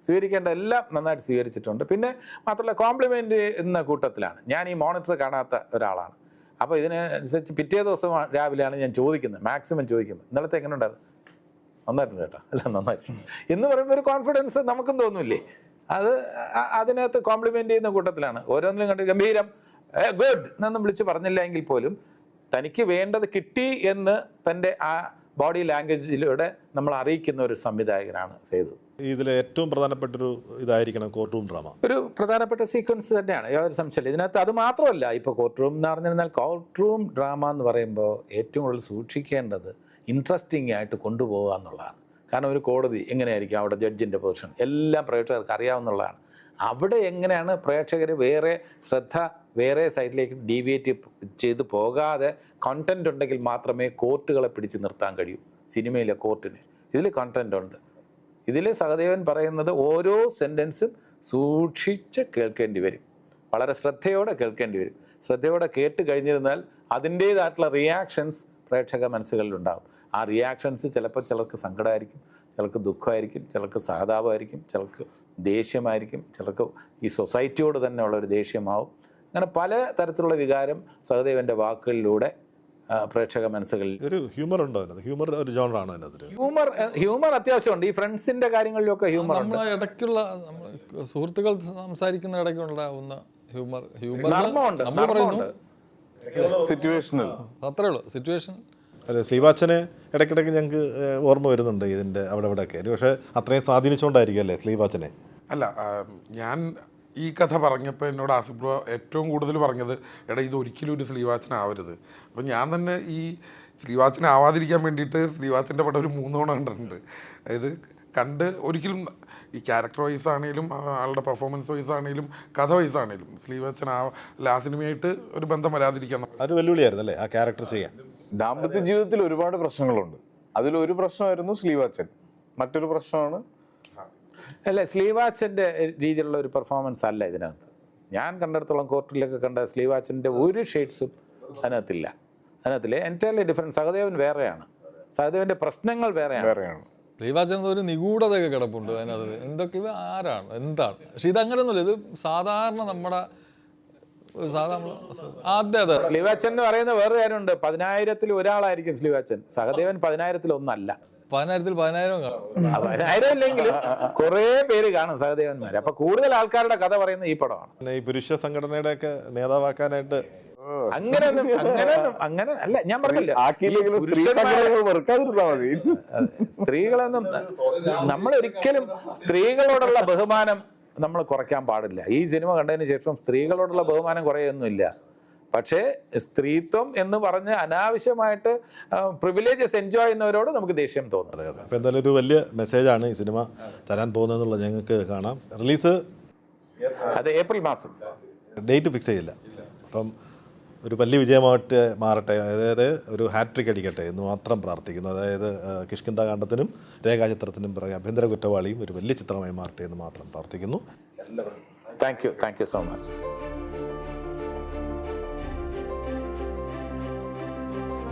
സ്വീകരിക്കേണ്ട എല്ലാം നന്നായിട്ട് സ്വീകരിച്ചിട്ടുണ്ട്. പിന്നെ മാത്രമല്ല കോംപ്ലിമെൻ്റ് എന്ന കൂട്ടത്തിലാണ്. ഞാൻ ഈ മോണിറ്റർ കാണാത്ത ഒരാളാണ്. അപ്പോൾ ഇതിനനുസരിച്ച് പിറ്റേ ദിവസം രാവിലെയാണ് ഞാൻ ചോദിക്കുന്നത്, മാക്സിമം ചോദിക്കുമ്പോൾ ഇന്നലത്തെ എങ്ങനെ ഉണ്ടായിരുന്നു, നന്നായിട്ടുണ്ട് കേട്ടോ, അല്ല നന്നായിട്ടുണ്ട് എന്ന് പറയുമ്പോൾ ഒരു കോൺഫിഡൻസ് നമുക്കും തോന്നില്ലേ. അത് അതിനകത്ത് കോംപ്ലിമെൻ്റ് ചെയ്യുന്ന കൂട്ടത്തിലാണ്. ഓരോന്നിലും കണ്ട് ഗംഭീരം ഗുഡ് എന്നൊന്നും വിളിച്ച് പറഞ്ഞില്ല എങ്കിൽ പോലും തനിക്ക് വേണ്ടത് കിട്ടി എന്ന് തൻ്റെ ആ ബോഡി ലാംഗ്വേജിലൂടെ നമ്മൾ അറിയിക്കുന്ന ഒരു സംവിധായകനാണ് സേതു. ഇതിലെ ഏറ്റവും പ്രധാനപ്പെട്ടൊരു ഇതായിരിക്കണം കോർട്ട് റൂം ഡ്രാമ. ഒരു പ്രധാനപ്പെട്ട സീക്വൻസ് തന്നെയാണ്, യാതൊരു സംശയമില്ല. ഇതിനകത്ത് അത് മാത്രമല്ല, ഇപ്പോൾ കോർട്ട് റൂം എന്ന് പറഞ്ഞിരുന്നാൽ കോർട്ട് റൂം ഡ്രാമ എന്ന് പറയുമ്പോൾ ഏറ്റവും കൂടുതൽ സൂക്ഷിക്കേണ്ടത് ഇൻട്രസ്റ്റിംഗ് ആയിട്ട് കൊണ്ടുപോകുക എന്നുള്ളതാണ്. കാരണം ഒരു കോടതി എങ്ങനെയായിരിക്കും, അവിടെ ജഡ്ജിൻ്റെ പൊസിഷൻ എല്ലാം പ്രേക്ഷകർക്ക് അറിയാവുന്നതാണ്. അവിടെ എങ്ങനെയാണ് പ്രേക്ഷകർ വേറെ സൈഡിലേക്ക് ഡീവിയേറ്റ് ചെയ്ത് പോകാതെ കണ്ടന്റ് ഉണ്ടെങ്കിൽ മാത്രമേ കോർട്ടുകളെ പിടിച്ച് നിർത്താൻ കഴിയൂ. സിനിമയിലെ കോർട്ടിന് ഇതിൽ കണ്ടന്റ് ഉണ്ട്. ഇതിൽ സഹദേവൻ പറയുന്നത് ഓരോ സെൻറ്റൻസും സൂക്ഷിച്ച് കേൾക്കേണ്ടി വരും, വളരെ ശ്രദ്ധയോടെ കേൾക്കേണ്ടി വരും. ശ്രദ്ധയോടെ കേട്ട് കഴിഞ്ഞിരുന്നാൽ അതിൻ്റേതായിട്ടുള്ള റിയാക്ഷൻസ് പ്രേക്ഷക മനസ്സുകളിലുണ്ടാകും. ആ റിയാക്ഷൻസ് ചിലപ്പോൾ ചിലർക്ക് സങ്കടമായിരിക്കും, ചിലർക്ക് ദുഃഖമായിരിക്കും, ചിലർക്ക് സഹതാപമായിരിക്കും, ചിലർക്ക് ദേഷ്യമായിരിക്കും, ചിലർക്ക് ഈ സൊസൈറ്റിയോട് തന്നെ ഉള്ളൊരു ദേഷ്യമാവും. അങ്ങനെ പല തരത്തിലുള്ള വികാരം സഹദേവൻ്റെ വാക്കുകളിലൂടെ പ്രേക്ഷക മനസ്സുകളിൽ. ഒരു ഹ്യൂമർ ഉണ്ടോ? ഹ്യൂമർ ഒരു ജോണറാണ് അതിനകത്ത്. ഹ്യൂമർ അത്യാവശ്യമുണ്ട്. ഈ ഫ്രണ്ട്സിൻ്റെ കാര്യങ്ങളിലൊക്കെ ഹ്യൂമർ ഉണ്ട്. ഇടയ്ക്കുള്ള സുഹൃത്തുക്കൾ സംസാരിക്കുന്ന ഇടയ്ക്കുണ്ടാവുന്ന ഹ്യൂമർ നർമ്മമുണ്ട്, നമ്മൾ പറയുന്നു സിറ്റുവേഷണൽ, അത്രേ ഉള്ളൂ സിറ്റുവേഷൻ. അല്ല, ശ്രീവാച്ചനെ ഇടയ്ക്കിടയ്ക്ക് ഞങ്ങൾക്ക് ഓർമ്മ വരുന്നുണ്ട് ഇതിൻ്റെ അവിടെയൊക്കെ. പക്ഷേ അത്രയും സ്വാധീനിച്ചുകൊണ്ടായിരിക്കും അല്ലേ ശ്രീവാച്ചനെ? അല്ല, ഞാൻ ഈ കഥ പറഞ്ഞപ്പോൾ എന്നോട് ആസിഫ് ബ്രോ ഏറ്റവും കൂടുതൽ പറഞ്ഞത്, എടാ ഇത് ഒരിക്കലും ഒരു ശ്രീവാച്ചനാവരുത്. അപ്പം ഞാൻ തന്നെ ഈ ശ്രീവാച്ചനാവാതിരിക്കാൻ വേണ്ടിയിട്ട് ശ്രീവാച്ചൻ്റെ പടം ഒരു 3 തവണ കണ്ടിട്ടുണ്ട്. അതായത് കണ്ട് ഒരിക്കലും ഈ ക്യാരക്ടർ വൈസ് ആണെങ്കിലും ആളുടെ പെർഫോമൻസ് വൈസ് ആണെങ്കിലും കഥ വൈസ് ആണെങ്കിലും ശ്രീവാച്ചൻ ആ സിനിമയായിട്ട് ഒരു ബന്ധം വരാതിരിക്കാൻ ഒരു വെല്ലുവിളിയായിരുന്നു അല്ലേ ആ ക്യാരക്ടർ ചെയ്യാൻ? ദാമ്പത്യ ജീവിതത്തിൽ ഒരുപാട് പ്രശ്നങ്ങളുണ്ട്. അതിലൊരു പ്രശ്നമായിരുന്നു സ്ലീവാച്ചൻ, മറ്റൊരു പ്രശ്നമാണ് അല്ല, സ്ലീവാച്ചൻ്റെ രീതിയിലുള്ള ഒരു പെർഫോമൻസ് അല്ല ഇതിനകത്ത്. ഞാൻ കണ്ടിടത്തോളം കോർട്ടിലൊക്കെ കണ്ട സ്ലീവാച്ചൻ്റെ ഒരു ഷെയ്ഡ്സും അതിനകത്തില്ല. Entirely different. സഹദേവൻ വേറെയാണ്, സഹദേവൻ്റെ പ്രശ്നങ്ങൾ വേറെയാണ്. ശ്രീവാചന ഒരു നിഗൂഢതയൊക്കെ കിടപ്പുണ്ട് അതിനകത്ത്. എന്തൊക്കെ ഇവ ആരാണ് എന്താണ്, പക്ഷെ ഇതങ്ങനെയൊന്നുമില്ല. ഇത് സാധാരണ നമ്മുടെ അതെ സ്ലീവാച്ചൻ എന്ന് പറയുന്ന വേറെ കാര്യമുണ്ട്. 10,000-ൽ ഒരാളായിരിക്കും സ്ലീവാച്ചൻ. സഹദേവൻ 10,000-ൽ ഒന്നല്ല. 10,000-ൽ 10,000 കാണും. 10,000 ഇല്ലെങ്കിലും കുറേ പേര് കാണും സഹദേവന്മാർ. അപ്പൊ കൂടുതൽ ആൾക്കാരുടെ കഥ പറയുന്ന ഈ പടമാണ്. പിന്നെ ഈ പുരുഷ സംഘടനയുടെ ഒക്കെ നേതാവാക്കാനായിട്ട് അങ്ങനെ അല്ല, ഞാൻ പറഞ്ഞില്ല സ്ത്രീകളൊന്നും നമ്മളൊരിക്കലും സ്ത്രീകളോടുള്ള ബഹുമാനം നമ്മൾ കുറയ്ക്കാൻ പാടില്ല. ഈ സിനിമ കണ്ടതിന് ശേഷം സ്ത്രീകളോടുള്ള ബഹുമാനം കുറയൊന്നുമില്ല. പക്ഷേ സ്ത്രീത്വം എന്ന് പറഞ്ഞ് അനാവശ്യമായിട്ട് പ്രിവിലേജസ് എൻജോയ് ചെയ്യുന്നവരോട് നമുക്ക് ദേഷ്യം തോന്നും. അതെ. അപ്പോൾ എന്തായാലും ഒരു വലിയ മെസ്സേജാണ് ഈ സിനിമ തരാൻ പോകുന്നതെന്നുള്ളത് ഞങ്ങൾക്ക് കാണാം. റിലീസ് അത് ഏപ്രിൽ മാസം, ഡേറ്റ് ഫിക്സ് ചെയ്യില്ല. അപ്പം ഒരു വലിയ വിജയമായിട്ട് മാറട്ടെ, അതായത് ഒരു ഹാട്രിക് അടിക്കട്ടെ എന്ന് മാത്രം പ്രാർത്ഥിക്കുന്നു. അതായത് കിഷ്കിന്ധാകാന്ഡത്തിനും രേഖാചിത്രത്തിനും പുറകെ ആഭ്യന്തര കുറ്റവാളിയും ഒരു വലിയ ചിത്രമായി മാറട്ടെ എന്ന് മാത്രം പ്രാർത്ഥിക്കുന്നു. Thank you so much.